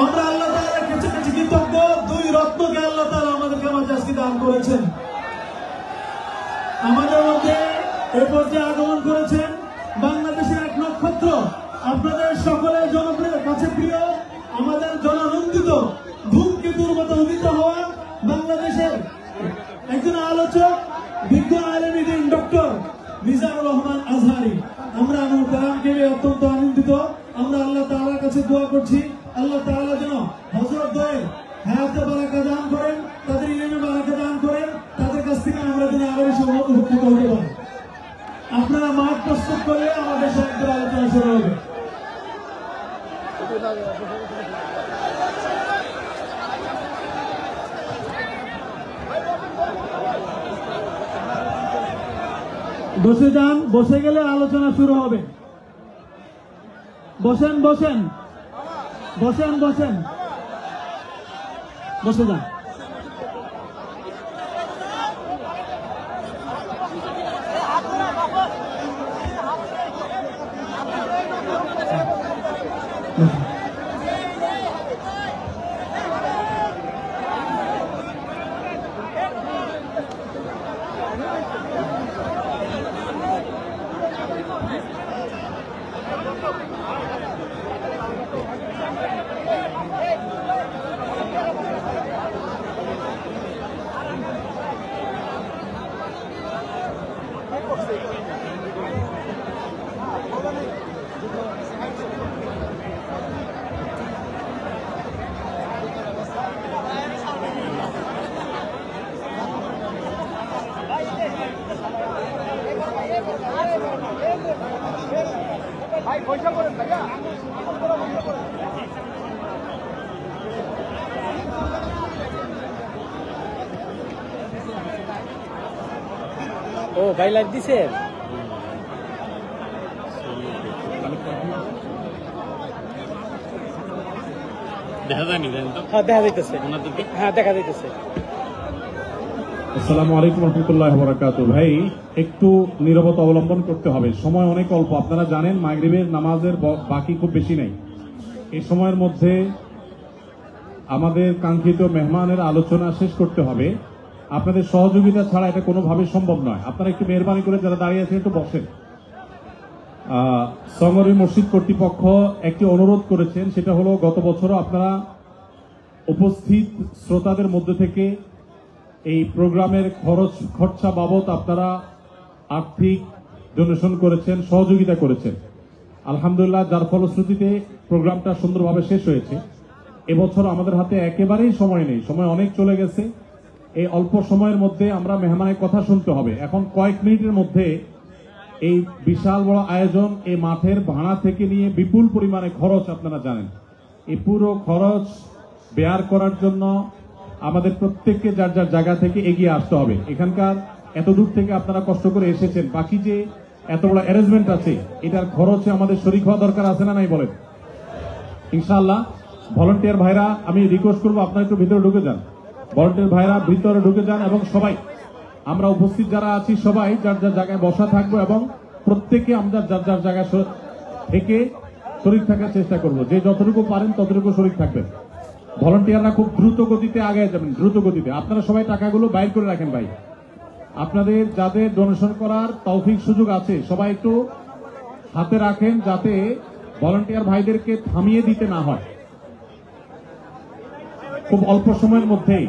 আমরা আল্লাহ তাআলার কাছে কৃতজ্ঞ, দুই রত্নকে আল্লাহ তাআলা আমাদেরকে মাঝে আজকে দান করেছেন। আমাদের মধ্যে এ পর্যায়ে আগমন করেছেন বাংলাদেশের এক নক্ষত্র, আপনাদের সকলের জনপ্রিয় কাছে প্রিয়, আমাদের জনানন্দিত ধূমকেতুর মতো উদিত হওয়া বাংলাদেশের একজন আলোচক, বিজ্ঞ আলেমী দিন ডক্টর মিজানুর রহমান আজহারি। আমরা আমার কালামকে অত্যন্ত আনন্দিত। আমরা আল্লাহ তাআলার কাছে দোয়া করছি, আল্লাহ তাআলা যেন হযরত দ্বয়ের হায়াতে বারাকা দান করেন, তাদের ইলমে বারাকা দান করেন, তাদের কাছ থেকে আমরা যেন আরো বেশি উপকৃত হতে পারি। আপনারা মাঠ প্রস্তুত করলে আমাদের সাথে আলোচনা শুরু হবে। বসে যান, বসে গেলে আলোচনা শুরু হবে। বসেন বসেন বসেন বসেন বসে যান। ও ভাই লাইভ দিছে, দেখা যায়নি? হ্যাঁ দেখা যাইতেছে, হ্যাঁ দেখা যাইতেছে। আসসালামু আলাইকুম রহমতুল্লাহ বারাকাতুহু। ভাই একটু নীরবতা অবলম্বন করতে হবে, সময় অনেক অল্প। আপনারা জানেন মাগরিবের নামাজের বাকি খুব বেশি নেই। এই সময়ের মধ্যে আমাদের কাঙ্ক্ষিত মেহমানের আলোচনা শেষ করতে হবে। আপনাদের সহযোগিতা ছাড়া এটা কোনোভাবে সম্ভব নয়। আপনারা একটু মেহরবানি করে যারা দাঁড়িয়ে আছেন একটু বসেন। সঙ্গরি মসজিদ কর্তৃপক্ষ একটি অনুরোধ করেছেন, সেটা হলো গত বছরও আপনারা উপস্থিত শ্রোতাদের মধ্যে থেকে এই প্রোগ্রামের খরচা বাবদ আপনারা আর্থিক ডোনেশন করেছেন, সহযোগিতা করেছেন আলহামদুলিল্লাহ, যার ফলশ্রুতিতে প্রোগ্রামটা সুন্দরভাবে শেষ হয়েছে। এবছর আমাদের হাতে একেবারেই সময় নেই, সময় অনেক চলে গেছে। এই অল্প সময়ের মধ্যে আমরা মেহমানের কথা শুনতে হবে। এখন কয়েক মিনিটের মধ্যে এই বিশাল বড় আয়োজন, এই মাঠের ভাড়া থেকে নিয়ে বিপুল পরিমাণে খরচ, আপনারা জানেন। এই পুরো খরচ বেয়ার করার জন্য আমাদের প্রত্যেককে যার যার জায়গা থেকে এগিয়ে আসতে হবে। এখানকার এত দূর থেকে আপনারা কষ্ট করে এসেছেন, বাকি যে এত বড় অ্যারেঞ্জমেন্ট আছে এটার খরচে আমাদের শরীক হওয়া দরকার আছে না নাই বলেন? ইনশাআল্লাহ ভলান্টিয়ার ভাইরা, আমি রিকোয়েস্ট করবো আপনারা একটু ভিতরে ঢুকে যান। ভলান্টিয়ার ভাইরা ভিতরে ঢুকে যান এবং সবাই আমরা উপস্থিত যারা আছি সবাই যার যার জায়গায় বসা থাকবো এবং প্রত্যেকে আমরা যার যার জায়গায় থেকে শরীর থাকার চেষ্টা করব। যে যতটুকু পারেন ততটুকু শরীর থাকবেন। ভলান্টিয়াররা খুব দ্রুত গতিতে আগে যাবেন, দ্রুত গতিতে। আপনারা সবাই টাকাগুলো বাইর করে রাখেন ভাই। আপনাদের যাদের ডোনেশন করার তৌফিক সুযোগ আছে সবাই একটু হাতে রাখেন, যাতে ভলান্টিয়ার ভাইদেরকে থামিয়ে দিতে না হয়। খুব অল্প সময়ের মধ্যেই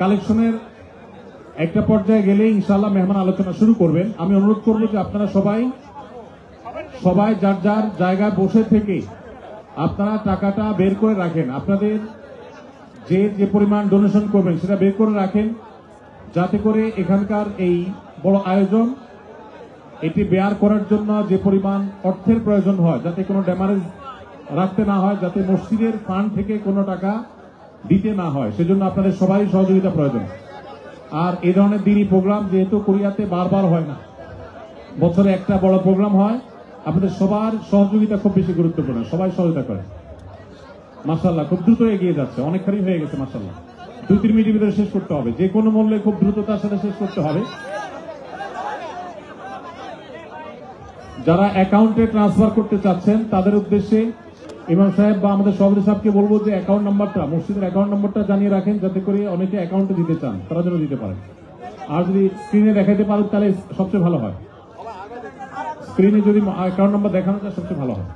কালেকশনের একটা পর্যায়ে গেলে ইনশাআল্লাহ মেহমান আলোচনা শুরু করবেন। আমি অনুরোধ করব যে আপনারা সবাই যার যার জায়গায় বসে থেকে আপনারা টাকাটা বের করে রাখেন। আপনাদের যে পরিমাণ ডোনেশন করবেন সেটা বের করে রাখেন, যাতে করে এখানকার এই বড় আয়োজন এটি বেয়ার করার জন্য যে পরিমাণ অর্থের প্রয়োজন হয় যাতে কোনো ড্যামারেজ রাখতে না হয়, যাতে মসজিদের ফান্ড থেকে কোনো টাকা দিতে না হয়, সেজন্য আপনাদের সবাই সহযোগিতা প্রয়োজন। আর এই ধরনের দিনই প্রোগ্রাম যেহেতু কোরিয়াতে বারবার হয় না, বছরে একটা বড় প্রোগ্রাম হয়, আপনাদের সবার সহযোগিতা খুব বেশি গুরুত্বপূর্ণ। সবাই সহযোগিতা করে। মাশাআল্লাহ খুব দ্রুত এগিয়ে যাচ্ছে, অনেকখানি হয়ে গেছে মাশাআল্লাহ। 2-3 মিনিটের ভিতরে শেষ করতে হবে, যে কোনো মূল্যে খুব দ্রুততার সাথে শেষ করতে হবে। যারা অ্যাকাউন্টে ট্রান্সফার করতে চাচ্ছেন তাদের উদ্দেশ্যে ইমাম সাহেব বা আমাদের সভাপতি সাহেবকে বলবো যে অ্যাকাউন্ট নাম্বারটা, মসজিদের অ্যাকাউন্ট নাম্বারটা জানিয়ে রাখেন, যাতে করে অনেকে অ্যাকাউন্টে দিতে চান তারা যেন দিতে পারেন। আর যদি স্ক্রিনে দেখাতে পারেন তাহলে সবচেয়ে ভালো হয়। স্ক্রিনে যদি অ্যাকাউন্ট নাম্বার দেখানো যায় সবচেয়ে ভালো হয়।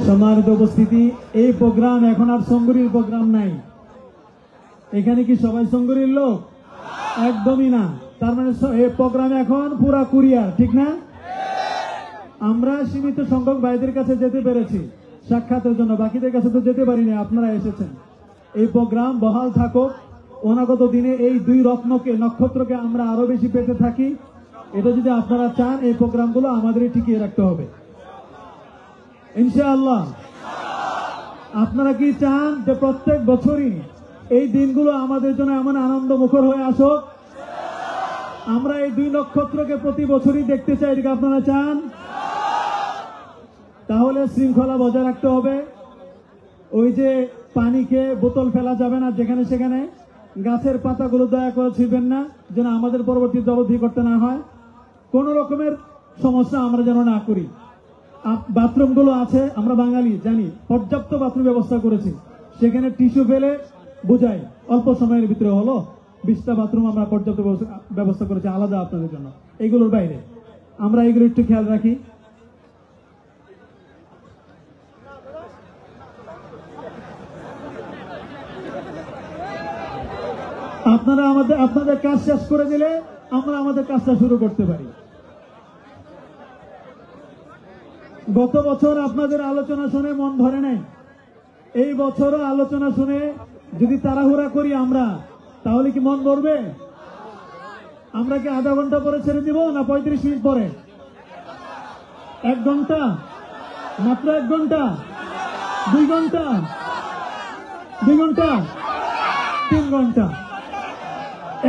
সম্মানিত উপস্থিতি, এই প্রোগ্রাম এখন আর সঙ্গরীর প্রোগ্রাম নাই। এখানে কি সবাই সঙ্গরীর লোক? একদমই না। তার মানে এই প্রোগ্রাম এখন পুরা কুরিয়ার, ঠিক না? আমরা সীমিত সংখ্যক ভাইদের কাছে যেতে পেরেছি সাক্ষাতের জন্য, বাকিদের কাছে তো যেতে পারিনি। আপনারা এসেছেন। এই প্রোগ্রাম বহাল থাকুক, অনাগত দিনে এই দুই নক্ষত্রকে আমরা আরো বেশি পেতে থাকি। এটা যদি আপনারা চান, এই প্রোগ্রামগুলো আমাদেরই টিকিয়ে রাখতে হবে ইনশাআল্লাহ। আপনারা কি চান যে প্রত্যেক বছরই এই দিনগুলো আমাদের জন্য এমন আনন্দ মুখর হয়ে আসুক? আমরা এই দুই নক্ষত্রকে প্রতি বছরই দেখতে চাই, এটাকে আপনারা চান? তাহলে শৃঙ্খলা বজায় রাখতে হবে। ওই যে পানি খেয়ে বোতল ফেলা যাবে না যেখানে সেখানে। গাছের পাতাগুলো দয়া করে ছিঁড়বেন না, যেন আমাদের পরবর্তী জবাবদিহি করতে না হয়। কোন রকমের সমস্যা আমরা যেন না করি। বাথরুমগুলো আছে, আমরা বাঙালি জানি, পর্যাপ্ত বাথরুম ব্যবস্থা করেছি। সেখানে টিস্যু ফেলে বুঝাই, অল্প সময়ের ভিতরে হলো 20টা বাথরুম আমরা পর্যাপ্ত ব্যবস্থা করেছি আলাদা আপনাদের জন্য। এগুলোর বাইরে আমরা এগুলো একটু খেয়াল রাখি। আপনারা আপনাদের কাজ শেষ করে দিলে আমরা আমাদের কাজটা শুরু করতে পারি। গত বছর আপনাদের আলোচনা শুনে মন ধরে নাই। এই বছরও আলোচনা শুনে যদি তাড়াহুড়া করি আমরা, তাহলে কি মন ভরবে? আমরা কি আধা ঘন্টা পরে ছেড়ে দিব না 35 মিনিট পরে? 1 ঘন্টা? মাত্র 1 ঘন্টা? 2 ঘন্টা? 2 ঘন্টা? 3 ঘন্টা?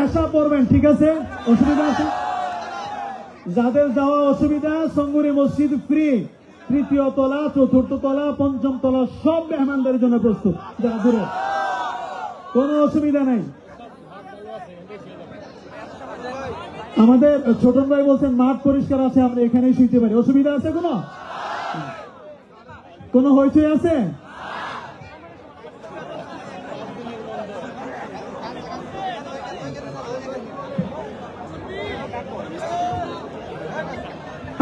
এসা পড়বেন, ঠিক আছে? অসুবিধা আছে? যাদের যাওয়া অসুবিধা, সঙ্গুরি মসজিদ ফ্রি। 3য় তলা, 4র্থ তলা, 5ম তলা সব মেহমানদের জন্য প্রস্তুত। যারা দূরে, কোনো অসুবিধা নাই। আমাদের ছোটন ভাই বলছেন মাঠ পরিষ্কার আছে, আমরা এখানেই শুইতে পারি। অসুবিধা আছে কোনো হইচই আছে?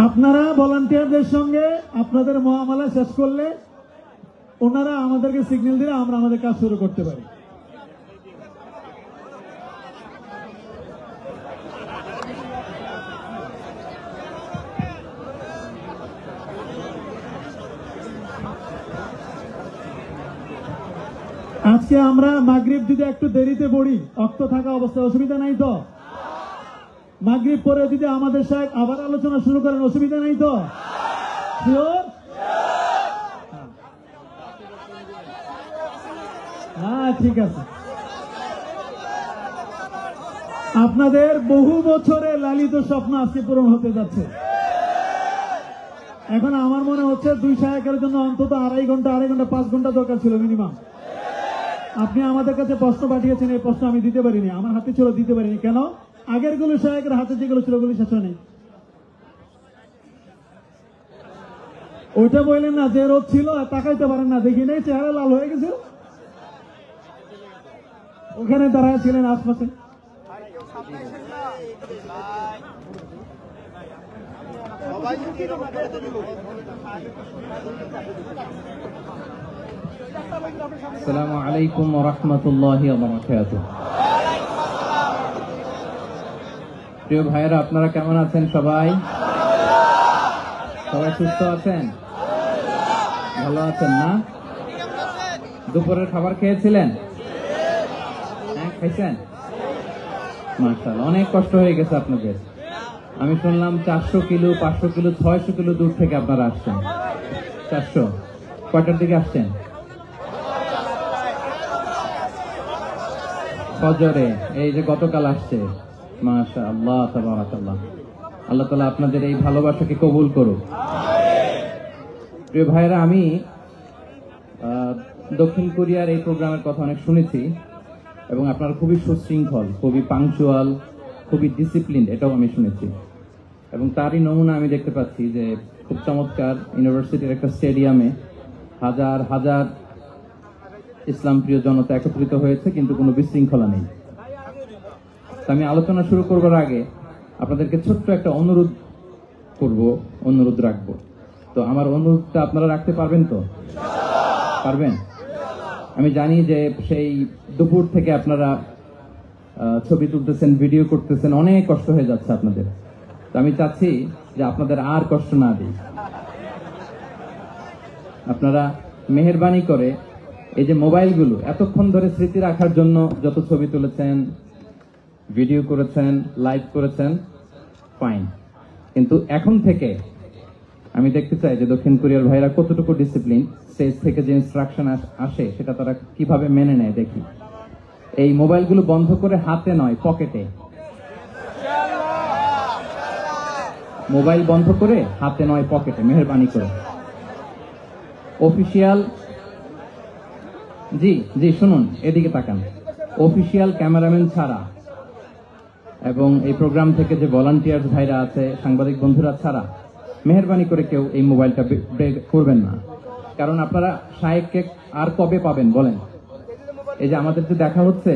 আপনারা ভলান্টিয়ারদের সঙ্গে আপনাদের মহামালা শেষ করলে ওনারা আমাদেরকে সিগন্যাল দিলে আমরা আমাদের কাজ শুরু করতে পারি। আজকে আমরা মাগরিব যদি একটু দেরিতে পড়ি, অক্ত থাকা অবস্থায় অসুবিধা নাই তো? মাগরিব পরে যদি আমাদের সাহেব আবার আলোচনা শুরু করেন, অসুবিধা নাই তো? শিওর? হ্যাঁ, ঠিক আছে। আপনাদের বহু বছরে লালিত স্বপ্ন আজকে পূরণ হতে যাচ্ছে। এখন আমার মনে হচ্ছে 2 সাহেবের জন্য অন্তত 2.5 ঘন্টা 5 ঘন্টা দরকার ছিল মিনিমাম। আপনি আমাদের কাছে প্রশ্ন পাঠিয়েছেন, এই প্রশ্ন আমি দিতে পারিনি, আমার হাতে ছিল, দিতে পারিনি। কেন? আগের গুলো সাহেবের হাতে যেগুলো ছিল ওগুলি শেষ হয়নি। ওইটা বললেন না যে রোদ ছিল, তাকাইতে পারেন না, দেখি নাই, চেহারা লাল হয়ে গেছে। ওখানে দাঁড়ায় ছিলেন আশপাশে। আসসালামু আলাইকুম ওয়া রাহমাতুল্লাহি ওয়া বারাকাতুহু। প্রিয় ভাইয়েরা, আপনারা কেমন আছেন? সবাই সুস্থ আছেন? ভালো আছেন না? দুপুরের খাবার খেয়েছিলেন? হ্যাঁ, খাইছেন? মাশাআল্লাহ, অনেক কষ্ট হয়ে গেছে আপনাদের। আমি শুনলাম 400 কিলো, 500 কিলো, 600 কিলো দূর থেকে আপনারা আসছেন। 400 কয়টার দিকে আসছেন? ফজরে। এই যে গতকাল আসছে। মাশাআল্লাহ, তাবারাকাল্লাহ। আল্লাহ তাআলা আপনাদের এই ভালোবাসাকে কবুল করুক। প্রিয় ভাইরা, আমি দক্ষিণ কোরিয়ার এই প্রোগ্রামের কথা অনেক শুনেছি এবং আপনারা খুবই সুশৃঙ্খল, খুবই পাংচুয়াল, খুবই ডিসিপ্লিন, এটাও আমি শুনেছি। এবং তারই নমুনা আমি দেখতে পাচ্ছি যে খুব চমৎকার ইউনিভার্সিটির একটা স্টেডিয়ামে হাজার হাজার ইসলাম প্রিয় জনতা একত্রিত হয়েছে, কিন্তু কোনো বিশৃঙ্খলা নেই। আমি আলোচনা শুরু করবার আগে আপনাদেরকে ছোট্ট একটা অনুরোধ রাখবো। তো আমার অনুরোধটা আপনারা রাখতে পারবেন তো? পারবেন? আমি জানি যে সেই দুপুর থেকে আপনারা ছবি তুলতেছেন, ভিডিও করতেছেন, অনেক কষ্ট হয়ে যাচ্ছে আপনাদের। তো আমি চাচ্ছি যে আপনাদের আর কষ্ট না দিই। আপনারা মেহেরবানি করে এই যে মোবাইলগুলো এতক্ষণ ধরে স্মৃতি রাখার জন্য যত ছবি তুলেছেন, ভিডিও করেছেন, লাইভ করেছেন, ফাইন, কিন্তু এখন থেকে আমি দেখতে চাই যে দক্ষিণ কোরিয়ার ভাইরা কতটুকু ডিসিপ্লিন, স্টেজ থেকে যে ইনস্ট্রাকশন আসে সেটা তারা কিভাবে মেনে নেয় দেখি। এই মোবাইলগুলো বন্ধ করে হাতে নয়, পকেটে। মোবাইল বন্ধ করে হাতে নয়, পকেটে, মেহেরবানি করে। অফিসিয়াল, জি শুনুন, এদিকে তাকান। অফিসিয়াল ক্যামেরাম্যান ছাড়া এবং এই প্রোগ্রাম থেকে যে ভলান্টিয়ার ভাইরা আছে, সাংবাদিক বন্ধুরা ছাড়া মেহেরবানি করে কেউ এই মোবাইলটা বের করবেন না। কারণ আপনারা শায়েককে আর কবে পাবেন বলেন? এই যে আমাদের যে দেখা হচ্ছে,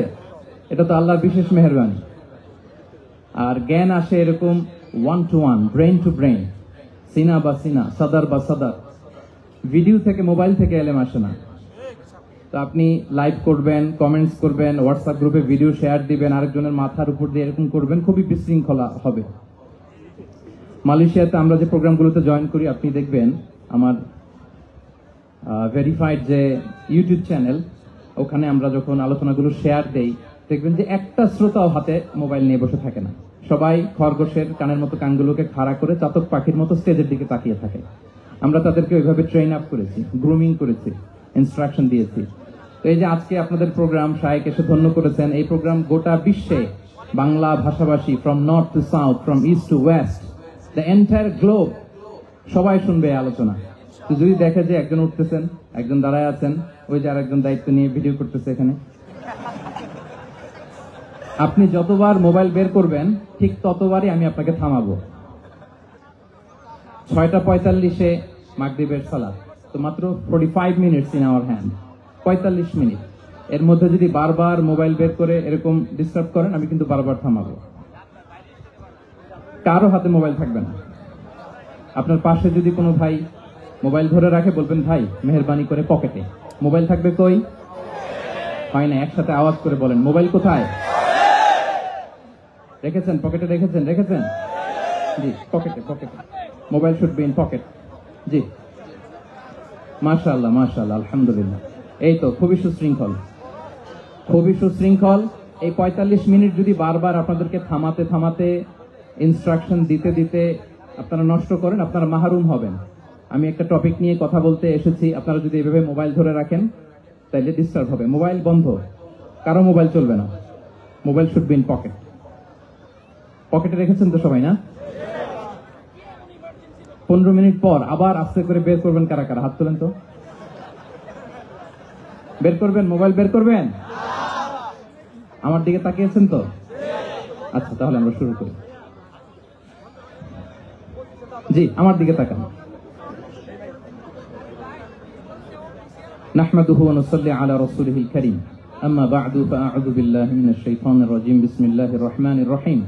এটা তো আল্লাহর বিশেষ মেহেরবানি। আর জ্ঞান আসে এরকম 1 to 1, ব্রেইন টু ব্রেইন, সিনা বা সিনা, সাদার বা সাদার। ভিডিও থেকে, মোবাইল থেকে এলেম আসে না। তো আপনি লাইভ করবেন, কমেন্টস করবেন, হোয়াটসঅ্যাপ গ্রুপে ভিডিও শেয়ার দিবেন, আরেকজনের মাথার উপর দিয়ে এরকম করবেন, খুবই বিশৃঙ্খলা হবে। মালয়েশিয়াতে আমরা যে প্রোগ্রামগুলোতে জয়েন করি, আপনি দেখবেন আমার ভেরিফাইড যে ইউটিউব চ্যানেল, ওখানে আমরা যখন আলোচনাগুলো শেয়ার দেই, দেখবেন যে একটা শ্রোতাও হাতে মোবাইল নিয়ে বসে থাকে না। সবাই খরগোশের কানের মতো কানগুলোকে খাড়া করে চাতক পাখির মতো স্টেজের দিকে তাকিয়ে থাকে। আমরা তাদেরকে ওইভাবে ট্রেন আপ করেছি, গ্রুমিং করেছি, ইনস্ট্রাকশন দিয়েছি। তো এই যে আজকে আপনাদের প্রোগ্রাম, শায়েক এসে ধন্য করেছেন, এই প্রোগ্রাম গোটা বিশ্বে বাংলা ভাষাভাষী, from north two south, from east two West, the entire globe, সবাই শুনবে এই আলোচনা। তো যদি দেখে যে একজন উঠতেছেন, একজন দাঁড়ায় আছেন, ওই যে আরেকজন দায়িত্ব নিয়ে ভিডিও করতেছে এখানে, আপনি যতবার মোবাইল বের করবেন ঠিক ততবারই আমি আপনাকে থামাবো। 6:45-এ মাগরিবের সালাত, তো মাত্র 45 minutes in our hand, 45 minute. এর মধ্যে যদি বারবার মোবাইল বের করে এরকম ডিস্টার্ব করেন, আমি কিন্তু বারবার থামাবো। কারো হাতে মোবাইল থাকবে না। আপনার পাশে যদি কোনো ভাই মোবাইল ধরে রাখে, বলবেন ভাই মেহেরবানি করে পকেটে। মোবাইল থাকবে কই? হয় না, একসাথে আওয়াজ করে বলেন, মোবাইল কোথায় রেখেছেন? পকেটে রেখেছেন? জি, পকেটে। Mobile should be in pocket. জি, মাশাআল্লাহ, আলহামদুলিল্লাহ। এই তো, খুবই সুশৃঙ্খল। এই 45 মিনিট যদি বারবার আপনাদেরকে থামাতে ইনস্ট্রাকশন দিতে আপনারা নষ্ট করেন, আপনারা মাহরুম হবেন। আমি একটা টপিক নিয়ে কথা বলতে এসেছি, আপনারা যদি এভাবে মোবাইল ধরে রাখেন তাহলে ডিস্টার্ব হবে। মোবাইল বন্ধ, কারো মোবাইল চলবে না। Mobile should be in pocket. পকেটে রেখেছেন তো সবাই, না? 15 মিনিট পর আবার আস্তে করে বের করবেন। কারা কারা হাত তোলেন তো? বের করবেন, মোবাইল বের করবেন। আমার দিকে তাকিয়েছেন তো? আচ্ছা, তাহলে আমরা শুরু করি। জি, আমার দিকে তাকান। নাহমাদুহু ওয়া নুসাল্লি আলা রাসূলিহিল কারীম, আম্মা বা'দু, ফাআউযু বিল্লাহি মিনাশ শাইতানির রাজীম, বিসমিল্লাহির রহমানির রহিম।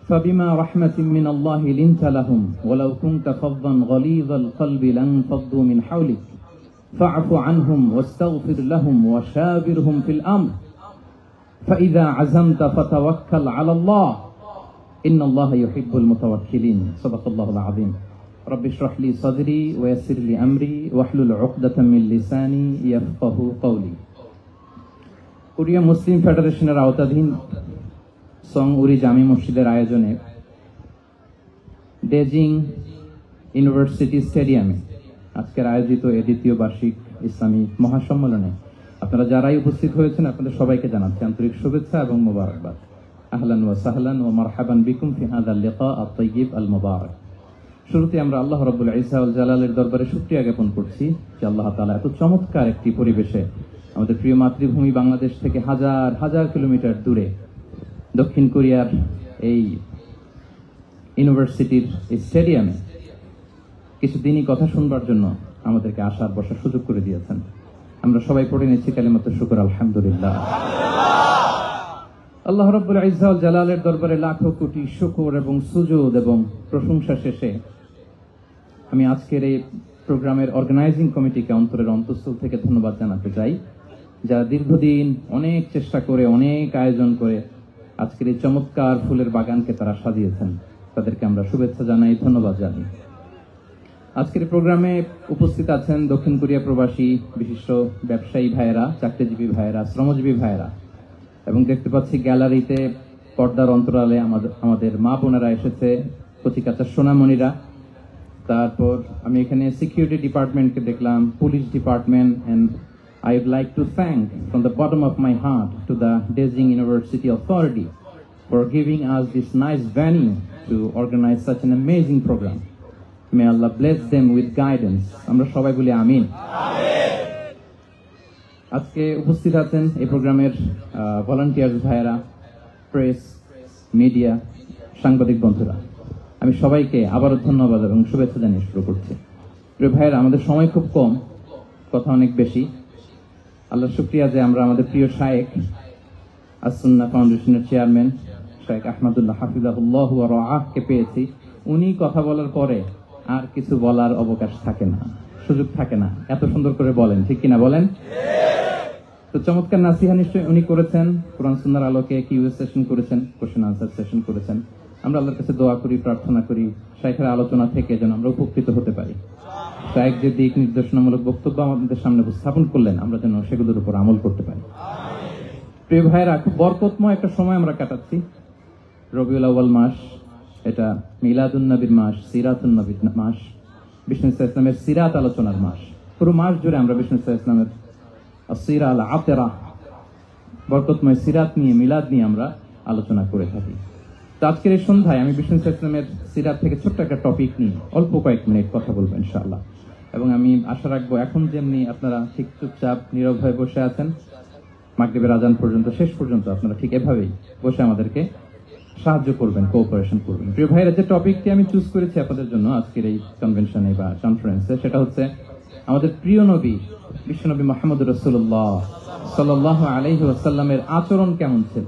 فبما رحمة من الله لنت لهم ولو كنت فظا غليظ القلب لانفضوا من حولك فاعف عنهم واستغفر لهم وشاورهم في الأمر فإذا عزمت فتوكل على الله إن الله يحب المتوكلين صدق الله العظيم رب اشرح لي صدري ويسر لي أمري واحلل عقدة من لساني يفقه قولي কোরিয়া মুসলিম ফেডারেশনের আওতাধীন সং উরি জামি মসজিদের আয়োজনে ডেজিং ইউনিভার্সিটি স্টেডিয়ামে আজকের আয়োজিত এই দ্বিতীয় বার্ষিক ইসলামী মহাসম্মেলনে আপনারা যারাই উপস্থিত হয়েছেন আপনাদের সবাইকে জানাচ্ছি আন্তরিক শুভেচ্ছা এবং মোবারকবাদ। আহলান ওয়া সাহলান ওয়া মারহাবান বিকুম ফি হাযাল লিকা আত-তাইয়্যিব আল মুবারক। শুরুতে আমরা আল্লাহ রাব্বুল ইজ্জা ওয়াল জালালের দরবারে শুকরিয়া জ্ঞাপন করছি যে আল্লাহ তাআলা এত চমৎকার একটি পরিবেশে আমাদের প্রিয় মাতৃভূমি বাংলাদেশ থেকে হাজার হাজার কিলোমিটার দূরে দক্ষিণ কোরিয়ার এই ইউনিভার্সিটির এই স্টেডিয়ামে কিছুদিনই কথা শুনবার জন্য আমাদেরকে আসার বসার সুযোগ করে দিয়েছেন। আমরা সবাই পড়ে নিচ্ছি কালিমাতুশ শুকর আলহামদুলিল্লাহ। আল্লাহ রাব্বুল ইজ্জা ওয়াল জালালের দরবারে লাখো কোটি শুকর এবং সুজুদ এবং প্রশংসা শেষে আমি আজকের এই প্রোগ্রামের অর্গানাইজিং কমিটিকে অন্তরের অন্তঃস্থল থেকে ধন্যবাদ জানাতে চাই, যারা দীর্ঘদিন অনেক চেষ্টা করে অনেক আয়োজন করে আজকের এই চমৎকার ফুলের বাগানকে তারা সাজিয়েছেন। তাদেরকে আমরা শুভেচ্ছা জানাই, ধন্যবাদ জানাই। আজকের প্রোগ্রামে উপস্থিত আছেন দক্ষিণ কোরিয়া প্রবাসী বিশিষ্ট ব্যবসায়ী ভাইয়েরা, চাকরিজীবী ভাইয়েরা, শ্রমজীবী ভাইয়েরা, এবং দেখতে পাচ্ছি গ্যালারিতে পর্দার অন্তরালে আমাদের মা বোনেরা এসেছে, কচিকাচার সোনামণিরা। তারপর আমি এখানে সিকিউরিটি ডিপার্টমেন্টকে দেখলাম, police department, and I would like to thank from the bottom of my heart to the Daejeon University Authority for giving us this nice venue to organize such an amazing program. May Allah bless them with guidance. আমরা সবাই বলি আমিন। আজকে উপস্থিত আছেন এই প্রোগ্রামের volunteers ভাইয়েরা, press, media, সাংবাদিক বন্ধুরা। আমি সবাইকে আবারও ধন্যবাদ এবং শুভেচ্ছা জানিয়ে শুরু করছি। প্রিয় ভাইয়েরা, আমাদের সময় খুব কম, কথা অনেক বেশি। আল্লাহ শুকরিয়া যে আমরা আমাদের প্রিয় শায়েখ আস-সুন্নাহ ফাউন্ডেশনের চেয়ারম্যান শায়েখ আহমদুল্লাহ হাফিজাহুল্লাহ ওয়া রাআহকে পেয়েছি। উনি কথা বলার পরে আর কিছু বলার অবকাশ থাকে না, সুযোগ থাকে না, এত সুন্দর করে বলেন, ঠিক কিনা বলেন? তো চমৎকার নাসিহা নিশ্চয়ই উনি করেছেন, কোরআন সুন্নাহর আলোকে কিউএস সেশন করেছেন, কোশ্চেন আনসার সেশন করেছেন। আমরা আল্লাহর কাছে দোয়া করি, প্রার্থনা করি শায়েখের আলোচনা থেকে যেন আমরা উপকৃত হতে পারি। শায়েখ যে দিক নির্দেশনামূলক বক্তব্য আমাদের সামনে উপস্থাপন করলেন, আমরা যেন সেগুলোর উপর আমল করতে পারি। প্রিয় ভাইয়েরা, খুব বরকতময় একটা সময় আমরা কাটাচ্ছি। রবিউল আউয়াল মাস, এটা মিলাদুন নবীর মাস, সিরাতুন নবীর মাস, বিষ্ণু ইসলামের সিরাত আলোচনার মাস। পুরো মাস জুড়ে আমরা বিষ্ণু ইসলামের আসিরা আল আতেরা, বরকতময় সিরাত নিয়ে, মিলাদ নিয়ে আমরা আলোচনা করে থাকি। তো আজকের এই সন্ধ্যায় আমি বিষ্ণু ইসলামের সিরাত থেকে ছোট্ট একটা টপিক নিয়ে অল্প কয়েক মিনিট কথা বলবো ইনশাআল্লাহ। এবং আমি আশা রাখবো এখন যেমনি আপনারা ঠিক চুপচাপ নীরব হয়ে বসে আছেন মাগরিবের আজান পর্যন্ত, শেষ পর্যন্ত আপনারা ঠিক এভাবেই বসে আমাদেরকে সাহায্য করবেন, কোঅপারেশন করবেন। প্রিয় ভাইয়েরা, যে টপিকটি আমি চুজ করেছি আপনাদের জন্য আজকের এই কনভেনশনে বা কনফারেন্সে, সেটা হচ্ছে আমাদের প্রিয় নবী বিশ্বনবী মুহাম্মদ রাসূলুল্লাহ সাল্লাল্লাহু আলাইহি ওয়াসাল্লামের আচরণ কেমন ছিল।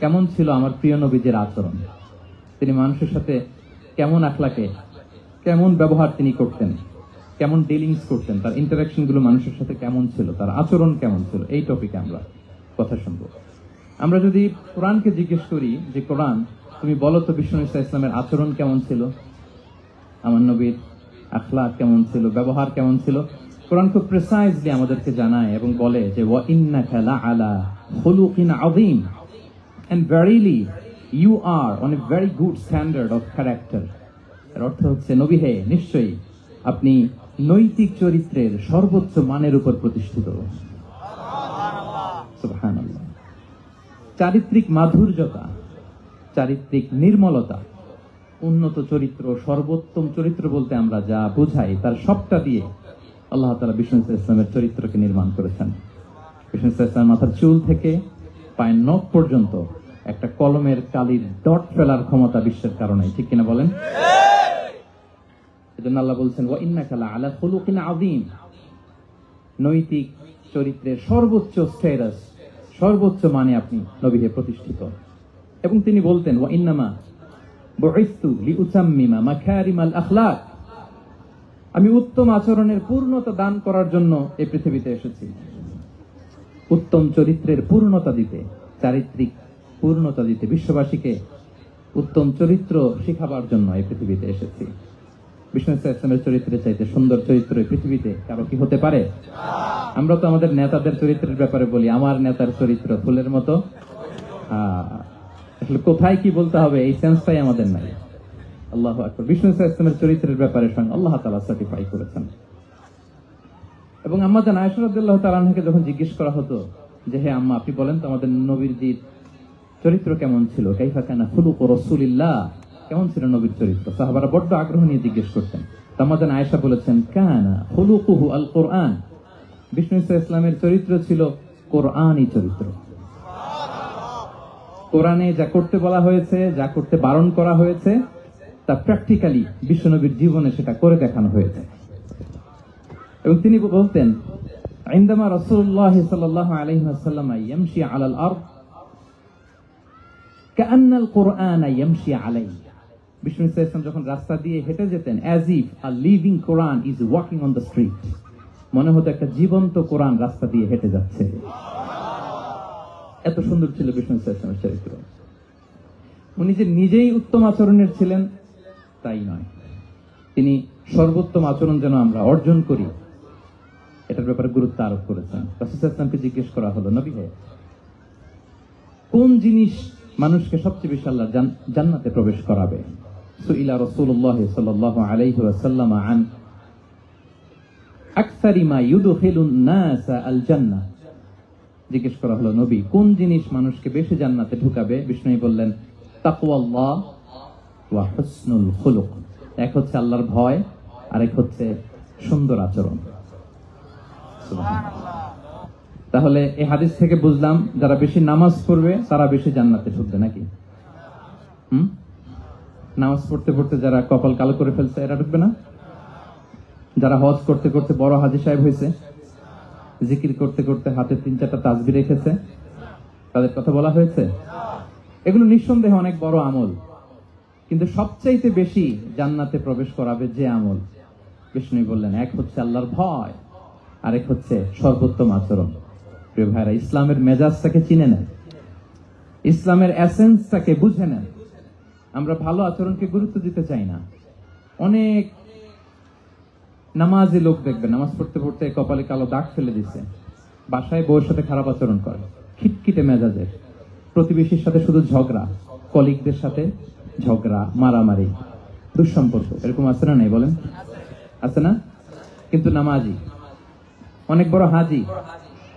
কেমন ছিল আমার প্রিয় নবীজির আচরণ? তিনি মানুষের সাথে কেমন আখলাকে, কেমন ব্যবহার তিনি করতেন, কেমন ডিলিংস করতেন, তার ইন্টারাকশন গুলো মানুষের সাথে কেমন ছিল, তার আচরণ কেমন ছিল, এই টপিকে আমরা কথা শুনবো। আমরা যদি কোরআনকে জিজ্ঞেস করি যে কোরআন, তুমি বলো তো বিষ্ণু ইসলামের আচরণ কেমন ছিল, আমার নবীর আখলাক কেমন ছিল, ব্যবহার কেমন ছিল, কোরআন খুব প্রিসাইজলি আমাদেরকে জানায় এবং বলে যে ওয়া ইন্নাকা লাআলা খুলুকিন আযীম, and verily you are on a very good standard of character. এর অর্থ হচ্ছে, নবী হে, নিশ্চয়ই আপনি নৈতিক চরিত্রের সর্বোচ্চ মানের উপর প্রতিষ্ঠিত। সুবহানাল্লাহ। চারিত্রিক মাধুর্যতা, চারিত্রিক নির্মলতা, উন্নত চরিত্র, সর্বোত্তম চরিত্র বলতে আমরা যা বুঝাই তার সবটা দিয়ে আল্লাহ তাআলা বিষ্ণু ইসলামের চরিত্রকে নির্মাণ করেছেন। বিষ্ণু ইসলামের মাথার চুল থেকে পায়ের নখ পর্যন্ত একটা কলমের কালির ডট ফেলার ক্ষমতা বিশ্বের কারণে, ঠিক কিনা বলেন? এজন্য আল্লাহ বলছেন ওয়া ইন্নাকা লাআলা খুলুকিন আযীম, নৈতিক চরিত্রের সর্বোচ্চ স্ট্যাটাস, সর্বোচ্চ মানে আপনি নবীকে প্রতিষ্ঠিত। এবং তিনি বলতেন ওয়া ইন্নামা বুইসতু লিউতাম্মিমা মাকারিমাল আখলাক, আমি উত্তম আচরণের পূর্ণতা দান করার জন্য এই পৃথিবীতে এসেছি। উত্তম চরিত্রের পূর্ণতা দিতে, চারিত্রিক পূর্ণতা দিতে, বিশ্ববাসীকে উত্তম চরিত্র শিখাবার জন্য এই পৃথিবীতে এসেছি। বিষ্ণু ইসলামের চরিত্রের চাইতে সুন্দর চরিত্র এই পৃথিবীতে কারো কি হতে পারে? আমরা তো আমাদের নেতাদের চরিত্রের ব্যাপারে বলি, আমার নেতার চরিত্র ফুলের মতো। আসলে কোথায় কি বলতে হবে এই সেন্সটাই আমাদের নাই। আল্লাহু আকবার। বিষ্ণু ইসলামের চরিত্রের ব্যাপারে স্বয়ং আল্লাহ তাআলা সার্টিফাই করেছেন। এবং আম্মা জান আয়েশা রাদিয়াল্লাহু তাআলা আনহাকে যখন জিজ্ঞেস করা হতো যে হে আম্মা, আপনি বলেন তো আমাদের নবীর চরিত্র কেমন ছিল, কাইফা কানা খুলুকু রাসূলিল্লাহ, কেমন ছিল নবীর চরিত্র, সাহাবারা বড্ড আগ্রহ নিয়ে জিজ্ঞেস করতেন। আম্মা জান আয়েশা বলেছেন কানা খুলুকুহু আল কোরআন, বিষ্ণু ইসলামের চরিত্র ছিল কোরআনী চরিত্র। কোরআনে যা করতে বলা হয়েছে, যা করতে বারণ করা হয়েছে, তা প্র্যাকটিক্যালি বিশ্বনবীর জীবনে সেটা করে দেখানো হয়েছে। এবং তিনি বলতেন ইনদামা রাসূলুল্লাহ সাল্লাল্লাহু আলাইহি ওয়াসাল্লাম ইয়ামশি আলাল আরদ কাআন্নাল কুরআনা ইয়ামশি আলাইহি, বিষ্ণু ইসলাম যখন রাস্তা দিয়ে হেঁটে যেতেন as if a living Quran is walking on the street, মনে হতো একটা জীবন্ত কোরআন রাস্তা দিয়ে হেঁটে যাচ্ছে। এত সুন্দর ছিল বিষ্ণু ইসলামের চরিত্র। উনি যে নিজেই উত্তম আচরণের ছিলেন তাই নয়, তিনি সর্বোত্তম আচরণ যেন আমরা অর্জন করি এটার ব্যাপারে গুরুত্ব আরোপ করেছেন। রাসূল সাল্লাল্লাহু জিজ্ঞেস করা হলো, নবী হে, কোন জিনিস মানুষকে সবচেয়ে বেশি আল্লাহ জান্নাতে প্রবেশ করাবে? সুইলা রাসূলুল্লাহ সাল্লাল্লাহু আলাইহি ওয়াসাল্লাম আন আকসারি মা ইউদখিলুন নাস আল জান্নাহ, জিজ্ঞেস করা হলো নবী কোন জিনিস মানুষকে বেশি জান্নাতে ঢুকাবে? বিষ্ণু বললেন তাকওয়াল্লাহ ওয়া হুসনুল খুলুক, এক হচ্ছে আল্লাহর ভয়, আরেক হচ্ছে সুন্দর আচরণ। তাহলে এই হাদিস থেকে বুঝলাম যারা বেশি নামাজ পড়বে তারা বেশি জান্নাতে ঢুকবে নাকি? নামাজ পড়তে পড়তে যারা কপাল কালো করে ফেলছে এরা ঢুকবে না? যারা হজ করতে করতে বড় হাজী সাহেব হয়েছে, জিকির করতে করতে হাতে 3-4টা তাসবিহ রেখেছে, তাদের কথা বলা হয়েছে? এগুলো নিঃসন্দেহে অনেক বড় আমল, কিন্তু সবচাইতে বেশি জান্নাতে প্রবেশ করাবে যে আমল, বিষ্ণু বললেন এক হচ্ছে আল্লাহর ভয়, আরেক হচ্ছে সর্বোত্তম আচরণ। প্রিয় ভাইরা, ইসলামের মেজাজটাকে চিনে নেন, ইসলামের এসেন্সটাকে বুঝে নেন। আমরা ভালো আচরণকে গুরুত্ব দিতে চাই না। অনেক নামাজি লোক দেখবেন নামাজ পড়তে পড়তে কপালে কালো দাগ ফেলে দিচ্ছে, বাসায় বউয়ের সাথে খারাপ আচরণ করে, খিটখিটে মেজাজের, প্রতিবেশীর সাথে শুধু ঝগড়া, কলিগদের সাথে ঝগড়া, মারামারি, দুঃসম্পর্ক, এরকম আছে না? নাই বলেন, আছে না? কিন্তু নামাজি, অনেক বড় হাজি,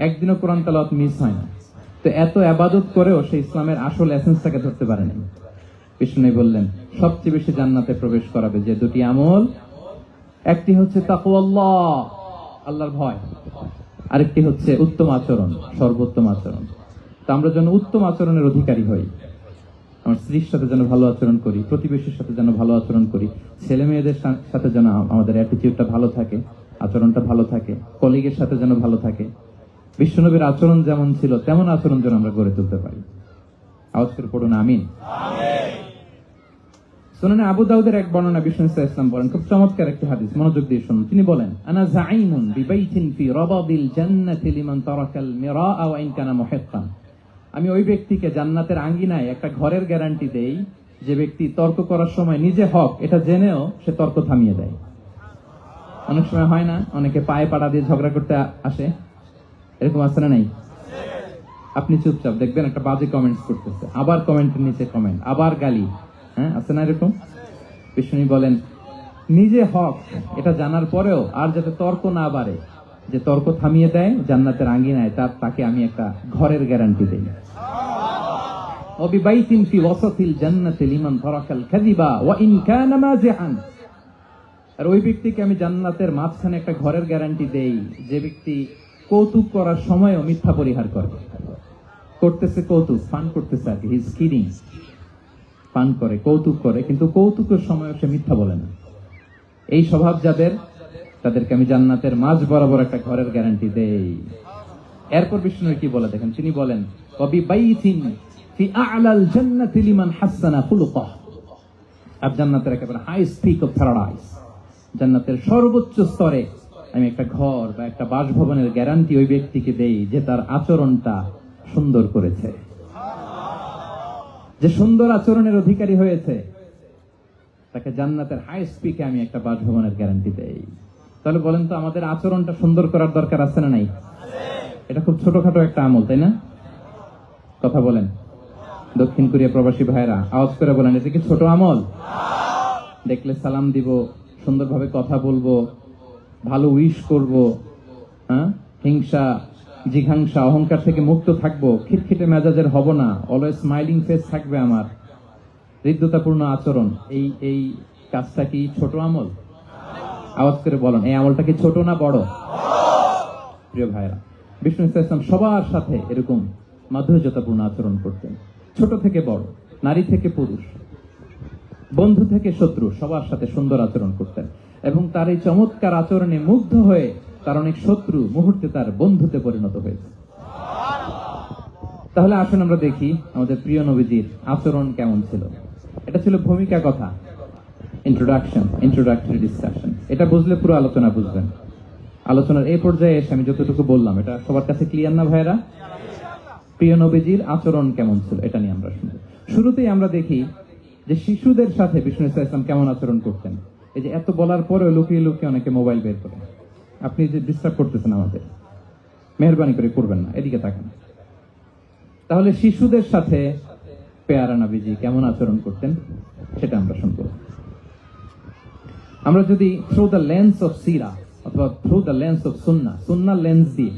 একদিনও কোরআন তেলাওয়াত মিস হয় না। তো এত ইবাদত করেও সে ইসলামের আসল এসেন্সটাকে ধরতে পারেনি। বিষ্ণু বললেন সবচেয়ে বেশি জান্নাতে প্রবেশ করাবে যে দুটি আমল, একটি হচ্ছে তাকওয়াল্লাহ, আল্লাহর ভয়, আরেকটি হচ্ছে উত্তম আচরণ, সর্বোত্তম আচরণ। তো আমরা যেন উত্তম আচরণের অধিকারী হই, আমার স্ত্রীর সাথে যেন ভালো আচরণ করি, প্রতিবেশীর সাথে যেন ভালো আচরণ করি, ছেলে মেয়েদের সাথে যেন আমাদের অ্যাটিটিউডটা ভালো থাকে, আচরণটা ভালো থাকে, কলিগের সাথে যেন ভালো থাকে। বিশ্বনবীর আচরণ যেমন ছিল তেমন আচরণ যেন আমরা গড়ে তুলতে পারি। আওয়াজ করে পড়ুন আমিন। সুনানে আবু দাউদের এক বর্ণনা বিষ্ণু ইসলাম বলেন, খুব চমৎকার একটি হাদিস, মনোযোগ দিয়ে শুনুন। তিনি বলেন আনা যাঈমুন বিবাইতিন ফি রাবাদিল জান্নাতি লিমান তারাকাল মিরাআ ওয়া ইন কানা মুহিক্কান, আমি ওই ব্যক্তিকে জান্নাতের আঙ্গিনায় একটা ঘরের গ্যারান্টি দেই যে ব্যক্তি তর্ক করার সময় নিজে হক এটা জেনেও সে তর্ক থামিয়ে দেয়। অনেক সময় হয় না, অনেকে পায়ে পাড়া দিয়ে ঝগড়া করতে আসে, এরকম আছে না নাই? আপনি চুপচাপ দেখবেন একটা বাজে কমেন্টস করতেছে, আবার কমেন্টের নিচে কমেন্ট, আবার গালি, হ্যাঁ আছে না এরকম? বিষ্ণু বলেন নিজে হক এটা জানার পরেও আর যাতে তর্ক না বাড়ে, যে তর্ক থামিয়ে দেয় জান্নাতের আঙ্গিনায়, তাকে আমি একটা ঘরের গ্যারান্টি দেই। ওয়াবিবাইতিন ফি ওয়াসাতিল জান্নাতি লিমান তারাকাল কাযিবা ওয়া ইন কানা মাযিহান, আর ওই ব্যক্তিকে আমি জান্নাতের মাঝখানে একটা ঘরের গ্যারান্টি দেই যে ব্যক্তি কৌতুক করার সময়ও মিথ্যা পরিহার করে। করতেছে কৌতুক, ফান করতেছে আর কি, হি ইজ কিডিং, ফান করে, কৌতুক করে, কিন্তু কৌতুকের সময় সে মিথ্যা বলে না। এই স্বভাব যাদের, তাদেরকে আমি জান্নাতের মাঝ বরাবর একটা ঘরের গ্যারান্টি দেই। এরপর বিষ্ণু কি বলে দেখেন, তিনি বলেন ওয়াবিবাইতিন ফি আ'লাল জান্নাতি লিমান হাসানা খুলুকাহ, আর জান্নাতের একেবারে হাইস্ট পিক অফ প্যারাডাইস, জান্নাতের সর্বোচ্চ স্তরে আমি একটা ঘর বা একটা বাসভবনের গ্যারান্টি ওই ব্যক্তিকে দেই যে তার আচরণটা সুন্দর করেছে, যে সুন্দর আচরণের অধিকারী হয়েছে, তাকে জান্নাতের হাইস্ট পিকে আমি একটা বাসভবনের গ্যারান্টি দেই। তাহলে বলেন তো, আমাদের আচরণটা সুন্দর করার দরকার আছে না নাই? এটা খুব ছোটখাটো একটা আমল, তাই না? কথা বলেন দক্ষিণ কোরিয়া প্রবাসী ভাইরা, আওয়াজ করে বলেন, এটা কি ছোট আমল? দেখলে সালাম দিব, সুন্দরভাবে কথা বলবো, ভালো উইশ করব, হ্যাঁ, হিংসা জিঘাংসা অহংকার থেকে মুক্ত থাকবো, খিটখিটে মেজাজের হব না, অলওয়েজ স্মাইলিং ফেস থাকবে আমার, হৃদ্যতাপূর্ণ আচরণ। এই কাজটা কি ছোট আমল? আওয়াজ করে বলেন, এই আমলটা কি ছোট না বড়? প্রিয় ভাইরা, বিষ্ণু ইসলাম সবার সাথে এরকম মাধুর্যতাপূর্ণ আচরণ করতেন, ছোট থেকে বড়, নারী থেকে পুরুষ, বন্ধু থেকে শত্রু, সবার সাথে সুন্দর আচরণ করতেন। এবং তার এই চমৎকার আচরণে মুগ্ধ হয়ে তার অনেক শত্রু মুহূর্তে তার বন্ধুতে পরিণত হয়েছে। তাহলে আসুন আমরা দেখি আমাদের প্রিয় নবীজির আচরণ কেমন ছিল। এটা ছিল ভূমিকা কথা, ইন্ট্রোডাক্টরি ডিসকাশন। এটা বুঝলে পুরো আলোচনা বুঝবেন। আলোচনার এই পর্যায়ে এসে আমি যতটুকু বললাম, এটা সবার কাছে ক্লিয়ার না ভাইরা? প্রিয় নবীজির আচরণ কেমন ছিল এটা নিয়ে আমরা শুনবো। শুরুতেই আমরা দেখি যে শিশুদের সাথে বিষ্ণু ইসলাম কেমন আচরণ করতেন। এই যে এত বলার পরেও লুকিয়ে লুকিয়ে অনেকে মোবাইল বের করেন, আপনি যে ডিস্টার্ব করতেছেন আমাদের, মেহরবানি করে করবেন না, এদিকে তাকান। তাহলে শিশুদের সাথে পেয়ারা নবীজি কেমন আচরণ করতেন সেটা আমরা শুনবো। আমরা যদি থ্রু দ্য লেন্স অফ সিরা অথবা through the lens of Sunnah lens দিয়ে,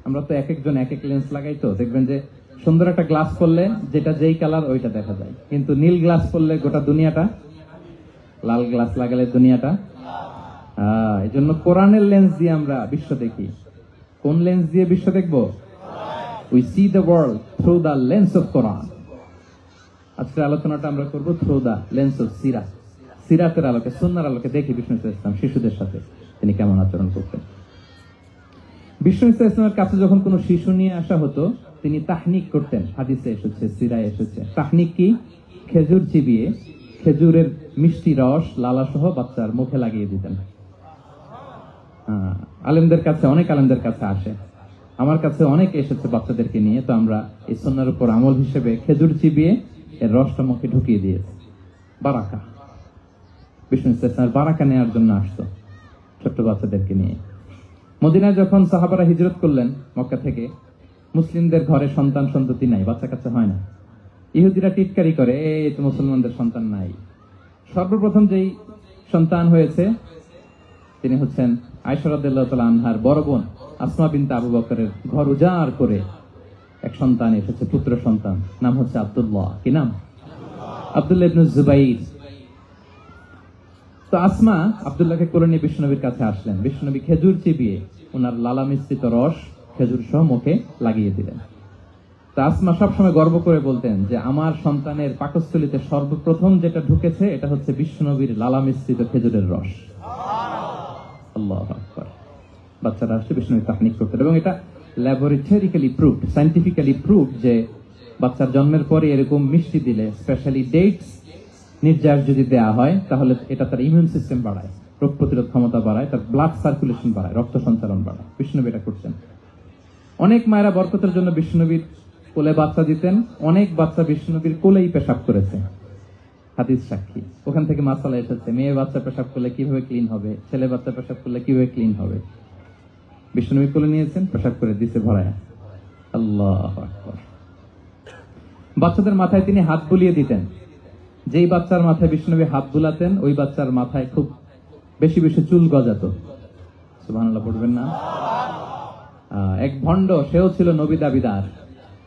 আমরা তো এক একজন এক এক লেন্স লাগাই, তো দেখবেন যে সুন্দর একটা গ্লাস পরলে যেটা যেই কালার ওইটা দেখা যায়, কিন্তু নীল গ্লাস পরলে গোটা দুনিয়াটা, লাল গ্লাস লাগালে দুনিয়াটা। এই জন্য কোরআনের লেন্স দিয়ে আমরা বিশ্ব দেখি। কোন লেন্স দিয়ে বিশ্ব দেখবো? We see the world through the lens of Quran. আজকের আলোচনাটা আমরা করবো থ্রু দ্য লেন্স অফ সিরাতের আলোকে, সুন্নাহর আলোকে দেখি বিষ্ণু ইসলাম শিশুদের সাথে তিনি কেমন আচরণ করতেন। বিষ্ণু ইসলামের কাছে যখন কোনো শিশু নিয়ে আসা হতো, তিনি তাহনিক করতেন। হাদিসে এসেছে, সিরায় এসেছে। তাহনিক কি? খেজুর চিবিয়ে খেজুরের মিষ্টি রস লালা সহ বাচ্চার মুখে লাগিয়ে দিতেন। আলেমদের কাছে, অনেক আলেমদের কাছে আসে, আমার কাছে অনেক এসেছে বাচ্চাদেরকে নিয়ে, তো আমরা এই সুন্নাহর উপর আমল হিসেবে খেজুর চিবিয়ে এর রসটা মুখে ঢুকিয়ে দিয়েছি। বারাকা, বিষ্ণু ইসলামের বারাকা নেওয়ার জন্য আসতো ছোট্ট বাচ্চাদেরকে নিয়ে। মদিনায় যখন সাহাবারা হিজরত করলেন মক্কা থেকে, মুসলিমদের ঘরে সন্তান সন্ততি নাই, বাচ্চা কাচ্চা হয় না। ইহুদিরা টিটকারি করে, এই তো মুসলমানদের সন্তান নাই। সর্বপ্রথম যেই সন্তান হয়েছে তিনি হচ্ছেন আয়েশা রাদিয়াল্লাহু তাআলা আনহার বড় বোন আসমা বিনতে আবু বকরের ঘর উজাড় করে এক সন্তান এসেছে, পুত্র সন্তান, নাম হচ্ছে আব্দুল্লাহ। কি নাম? আব্দুল্লাহ ইবনে জুবাইর। তো আসমা আব্দুল্লাহকে কোলে নিয়ে বিশ্বনবীর কাছে আসলেন। বিশ্বনবী খেজুর চিবিয়ে ওনার লালা মিশ্রিত রস খেজুর সহ মুখে লাগিয়ে দিলেন। তো আসমা সবসময় গর্ব করে বলতেন যে আমার সন্তানের পাকস্থলীতে সর্বপ্রথম যেটা ঢুকেছে এটা হচ্ছে বিশ্বনবীর লালা মিশ্রিত খেজুরের রস। আল্লাহু আকবার। বাচ্চারা আসছে, বিষ্ণু তাহনিক করতেন, এবং এটা ল্যাবরেটরিক্যালি প্রুভড, সায়েন্টিফিক্যালি প্রুভড যে বাচ্চার জন্মের পরে এরকম মিষ্টি দিলে, স্পেশালি ডেটস নির্যাস যদি দেয়া হয়, তাহলে এটা তার ইমিউন সিস্টেম বাড়ায়, রোগ প্রতিরোধ ক্ষমতা বাড়ায়, তার ব্লাড সার্কুলেশন বাড়ায়, রক্ত সঞ্চালন বাড়ায়। বিষ্ণুনবী এটা করতেন। অনেক মায়েরা বরকতের জন্য বিষ্ণুনবীর কোলে বাচ্চা দিতেন। অনেক বাচ্চা বিষ্ণুনবীর কোলেই পেশাব করেছে, হাদিস সাক্ষী। ওখান থেকে মাসালা এসেছে, মেয়ে বাচ্চা পেশাব করলে কিভাবে ক্লিন হবে, ছেলে বাচ্চা পেশাব করলে কিভাবে ক্লিন হবে। বিষ্ণুনবী কোলে নিয়েছেন, পেশাব করে দিছে ভরায়। আল্লাহু আকবার। বাচ্চাদের মাথায় তিনি হাত বুলিয়ে দিতেন। যেই বাচ্চার মাথায় বিষ্ণুনবী হাত বুলাতেন, ওই বাচ্চার মাথায় খুব বেশি বেশি চুল গজাতো। সুবহানাল্লাহ পড়বেন না? এক ভণ্ড, সেও ছিল নবী দাবিদার,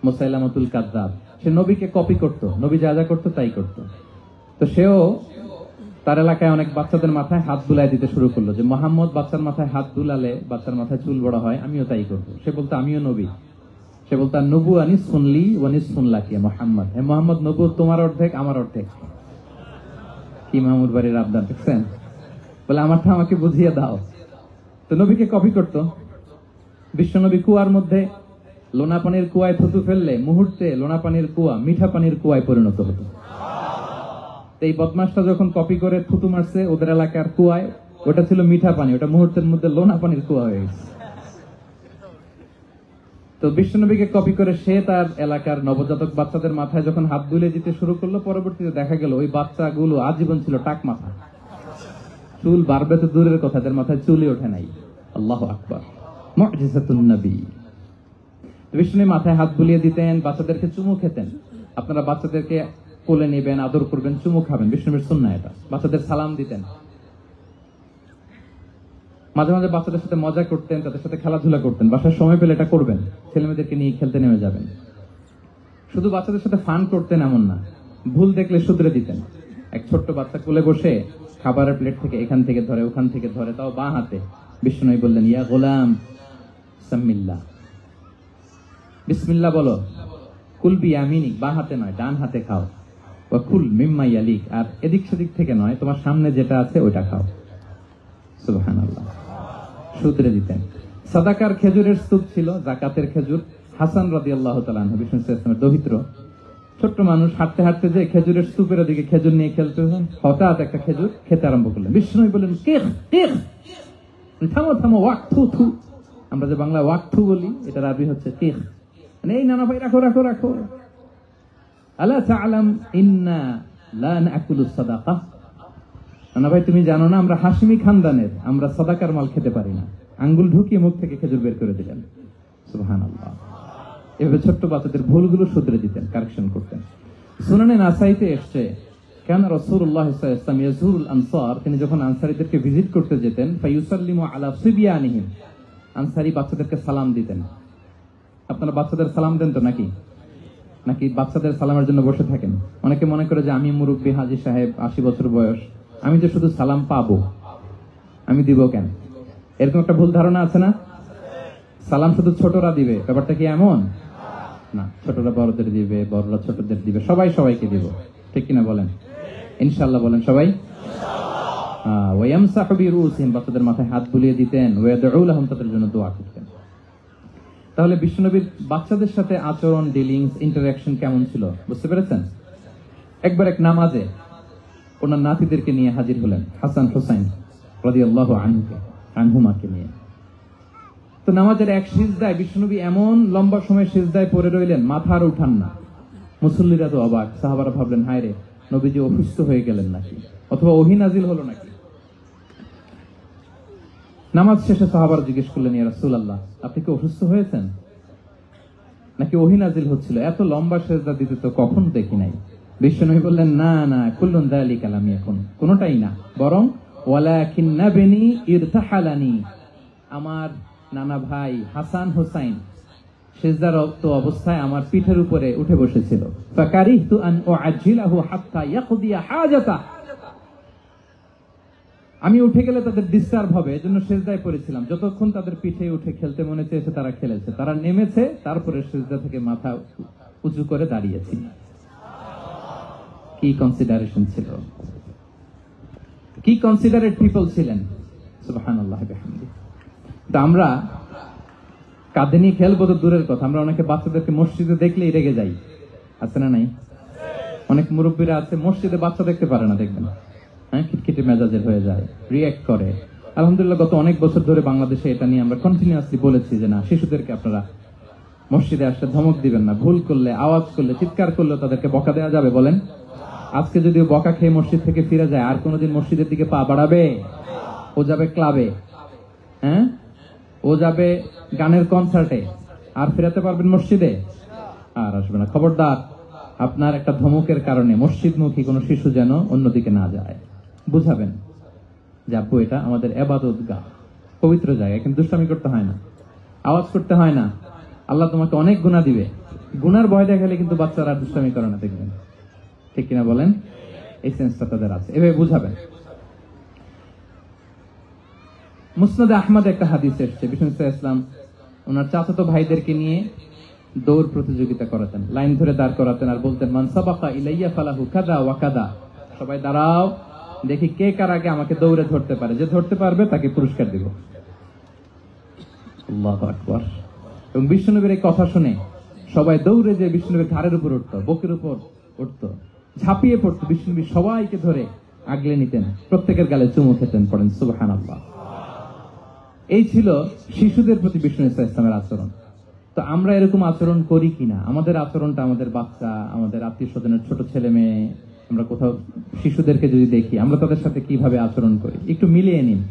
মুসাইলামাতুল কাযযাব। সে নবীকে কপি করত, নবী যা যা করতো তাই করত। তো সেও তার এলাকায় অনেক বাচ্চাদের মাথায় হাত বুলাই দিতে শুরু করলো, যে মোহাম্মদ বাচ্চার মাথায় হাত বুলালে বাচ্চার মাথায় চুল বড় হয়, আমিও তাই করবো। সে বলতো আমিও নবী। সে বলতো নবু আনিস শুনলি ওয়ানিস শুনলাকি মোহাম্মদ, হে মোহাম্মদ, নবু তোমার অর্ধেক আমার অর্ধেক। কি মামুর বাড়ির আবদার দেখছেন? বলে আমারটা আমাকে বুঝিয়ে দাও। তো নবীকে কপি করতো। বিশ্বনবী কুয়ার মধ্যে লোনা পানির কুয়ায় থুতু ফেললে মুহূর্তে লোনা পানির কুয়া মিঠা পানির কুয়ায় পরিণত হতো। তো এই বদমাসটা যখন কপি করে থুতু মারছে ওদের এলাকার কুয়ায়, ওটা ছিল মিঠা পানি, ওটা মুহূর্তের মধ্যে লোনা পানির কুয়া হয়ে গেছে। তো বিশ্বনবীকে কপি করে সে তার এলাকার নবজাতক বাচ্চাদের মাথায় যখন হাত বুলিয়ে দিতে শুরু করলো, পরবর্তীতে দেখা গেল ওই বাচ্চাগুলো আজীবন ছিল টাক মাথা, চুল বাড়বে তো দূরের কথা, তাদের মাথায় চুলই ওঠে নাই। আল্লাহু আকবার, মুজিজাতুন নবী। বিশ্বনবী মাথায় হাত বুলিয়ে দিতেন, বাচ্চাদেরকে চুমু খেতেন। আপনারা বাচ্চাদেরকে কোলে নেবেন, আদর করবেন, চুমু খাবেন, বিশ্বনবীর সুন্নাহ এটা। বাচ্চাদের সালাম দিতেন, মাঝে মাঝে বাচ্চাদের সাথে মজা করতেন, তাদের সাথে খেলাধুলা করতেন। বাসার সময় পেলে এটা করবেন, ছেলেমেয়েদেরকে নিয়ে খেলতে নেমে যাবেন। শুধু বাচ্চাদের সাথে ফান করতেন এমন না, ভুল দেখলে শুধরে দিতেন। এক ছোট্ট বাচ্চা কোলে বসে খাবারের প্লেট থেকে এখান থেকে ধরে ওখান থেকে ধরে, তাও বাঁ হাতে। বিশ্বনবী বললেন, ইয়া গোলাম সাম্মিল্লাহ, বিসমিল্লাহ বলো। কুল বিয়ামিনিক, বাঁ হাতে নয় ডান হাতে খাও। ওয়া কুল মিম্মা ইয়ালিক, আর এদিক সেদিক থেকে নয়, তোমার সামনে যেটা আছে ওইটা খাও। সুবহানাল্লাহ, শুধরে দিতেন। সাদাকার খেজুরের স্তূপ ছিল, যাকাতের খেজুর। হাসান রাদিয়াল্লাহু তাআলা আনহু, বিষ্ণু ইসলামের দৌহিত্র, ছোট্ট মানুষ, হাঁটতে হাঁটতে যে খেজুরের স্তূপের দিকে খেজুর নিয়ে খেলতে, হঠাৎ একটা খেজুর খেতে আরম্ভ করলেন। বিষ্ণু বললেন, কেখ কেখ, থামো থামো, ওয়াক থু থু। আমরা যে বাংলা ওয়াক থু বলি, এটার আরবি হচ্ছে কেখ। মানে এই নানা ভাই রাখো রাখো রাখো। আলা তাআলাম ইন্না লা নাকুলুস সাদাকাহ, নানা ভাই তুমি জানো না আমরা হাশিমি খানদানের, আমরা সাদাকার মাল খেতে পারি না। আঙ্গুল ঢুকিয়ে মুখ থেকে খেজুর বের করে দিলেন। সুবহানাল্লাহ। এভাবে ছোট্ট বাচ্চাদের ভুলগুলো শুধরে দিতেন, কারেকশন করতেন। সুনানে নাসাইতে এসছে, কেন রাসূলুল্লাহ সাল্লাল্লাহু আলাইহি ওয়াসাল্লাম ইয়াজুরুল আনসার, তিনি যখন আনসারীদেরকে ভিজিট করতে যেতেন, ফায়ুসাল্লিমু আলা সিবিয়ানিহিম, আনসারী বাচ্চাদেরকে সালাম দিতেন। আপনারা বাচ্চাদের সালাম দেন তো নাকি? নাকি বাচ্চাদের সালামের জন্য বসে থাকেন? অনেকে মনে করে যে আমি মুরব্বী, হাজী সাহেব, 80 বছর বয়স, আমি তো শুধু সালাম পাবো, আমি দিব কেন? এরকম একটা ভুল ধারণা আছে না? সালাম শুধু ছোটরা দিবে, ব্যাপারটা কি এমন না? ছোটরা বড়দের দিবে, বড়রা ছোটদের দিবে, সবাই সবাইকে দিব, ঠিক কিনা বলেন? ইনশাআল্লাহ বলেন সবাই। ওয়ায়ামসাহু বিরুসিহিম, বাচ্চাদের মাথায় হাত বুলিয়ে দিতেন। ওয়াদউ লাহুম, তাদের জন্য দোয়া করতেন। তাহলে বিশ্বনবীর বাচ্চাদের সাথে আচরণ, ডিলিংস, ইন্টারঅ্যাকশন কেমন ছিল বুঝতে পেরেছেন? একবার এক নামাজে ওনার নাতিদেরকে নিয়ে হাজির হলেন, হাসান হুসাইন রাদিয়াল্লাহু আনহুমাকে নিয়ে। তো নামাজের এক সিজদায় বিশ্বনবী এমন লম্বা সময় সিজদায় পড়ে রইলেন, মাথা আর উঠান না। মুসল্লিরা তো অবাক, সাহাবারা ভাবলেন, হায় রে, নবীজি অসুস্থ হয়ে গেলেন নাকি, অথবা ওহী নাজিল হলো নাকি। নামাজ শেষে সাহাবারা জিজ্ঞেস করলেন, ইয়া রাসূলুল্লাহ, আপনি কি অসুস্থ হয়েছেন নাকি ওহী নাজিল হচ্ছিল? এত লম্বা সিজদা দিতে তো কখনো দেখি নাই। বিশ্বনবী বললেন, না না, কুল্লুন যালিকা লাম ইয়াকুন, কোনটাই না, বরং ওয়ালাকিন্না বিনি ইরতাহালানি, আমার নানা ভাই হাসান হুসাইন সিজদারত অবস্থায় আমার পিঠের উপরে উঠে বসেছিল। ফাকারিহতু আন উআজ্জিলাহু হাত্তা ইয়াকদিয়া হাজাতা, আমি উঠে গেলে তাদের ডিস্টার্ব হবে, এজন্য সিজদায় পড়েছিলাম। যতক্ষণ তাদের পিঠে উঠে খেলতে মনে চেয়েছে তারা খেলেছে, তারা নেমেছে, তারপরে সিজদা থেকে মাথা উঁচু করে দাঁড়িয়েছি। কি কনসিডারেশন ছিল, কি কনসিডারেট পিপল ছিলেন। সুবহানাল্লাহ বিহামদিহি। তো আমরা কাঁধে নিয়ে খেলবো তো দূরের কথা, আমরা অনেকে বাচ্চাদেরকে মসজিদে দেখলেই রেগে যাই, আছে না নাই? অনেক মুরব্বীরা আছে মসজিদে বাচ্চা দেখতে পারে না, দেখবেন, হ্যাঁ, খিটখিটে মেজাজের হয়ে যায়, রিঅ্যাক্ট করে। আলহামদুলিল্লাহ গত অনেক বছর ধরে বাংলাদেশে এটা নিয়ে আমরা কন্টিনিউয়াসলি বলেছি যে না, শিশুদেরকে আপনারা মসজিদে আসলে ধমক দিবেন না, ভুল করলে, আওয়াজ করলে, চিৎকার করলে তাদেরকে বকা দেওয়া যাবে? বলেন। আজকে যদিও বকা খেয়ে মসজিদ থেকে ফিরে যায়, আর কোনোদিন মসজিদের দিকে পা বাড়াবে? ও যাবে ক্লাবে, হ্যাঁ, ও যাবে গানের কনসার্টে, আর ফেরাতে পারবেন মসজিদে? আর আসবে না। খবরদার, আপনার একটা ধমকের কারণে মসজিদমুখী কোনো শিশু যেন অন্যদিকে না যায়। বুঝাবেন যে আব্বু, এটা আমাদের ইবাদতগাহ, পবিত্র জায়গা, কিন্তু দুষ্টামি করতে হয় না, আওয়াজ করতে হয় না, আল্লাহ তোমাকে অনেক গুনাহ দিবে। গুনার ভয় দেখালে কিন্তু বাচ্চারা দুষ্টামি করে না, দেখবেন, ঠিক কিনা বলেন? এই সেন্সটা তাদের আছে, এভাবে বুঝাবেন। মুসনাদে আহমদে একটা হাদিস এসেছে, বিষ্ণু ইসলাম ওনার চাচাতো ভাইদেরকে নিয়ে দৌড় প্রতিযোগিতা করাতেন, লাইন ধরে দাঁড় করাতেন, আর বলতেন, মান সাবাকা ইলাইয়া ফালাহু কাদা ওয়া কাদা, সবাই দাঁড়াও, দেখি কে কার আগে আমাকে দৌড়ে ধরতে পারে, যে ধরতে পারবে তাকে পুরস্কার দিব। আল্লাহু আকবার। এবং বিষ্ণুনবীর এই কথা শুনে সবাই দৌড়ে যে বিষ্ণুনবীর ঘাড়ের উপর উঠতো, বুকের উপর উঠতো, ঝাঁপিয়ে পড়তো, বিশ্বনবী সবাইকে ধরে আগলে নিতেন, প্রত্যেকের গালে চুমু খেতেন। পড়েন সুবহানাল্লাহ। এই ছিল শিশুদের প্রতি বিষ্ণু ইসলামের আচরণ। তো আমরা এরকম আচরণ করি কিনা? আমাদের আচরণটা আমাদের বাচ্চা, আমাদের আত্মীয় স্বজনের ছোট ছেলে মেয়ে, আমরা কোথাও শিশুদেরকে যদি দেখি, আমরা তাদের সাথে কিভাবে আচরণ করি একটু মিলিয়ে নিন।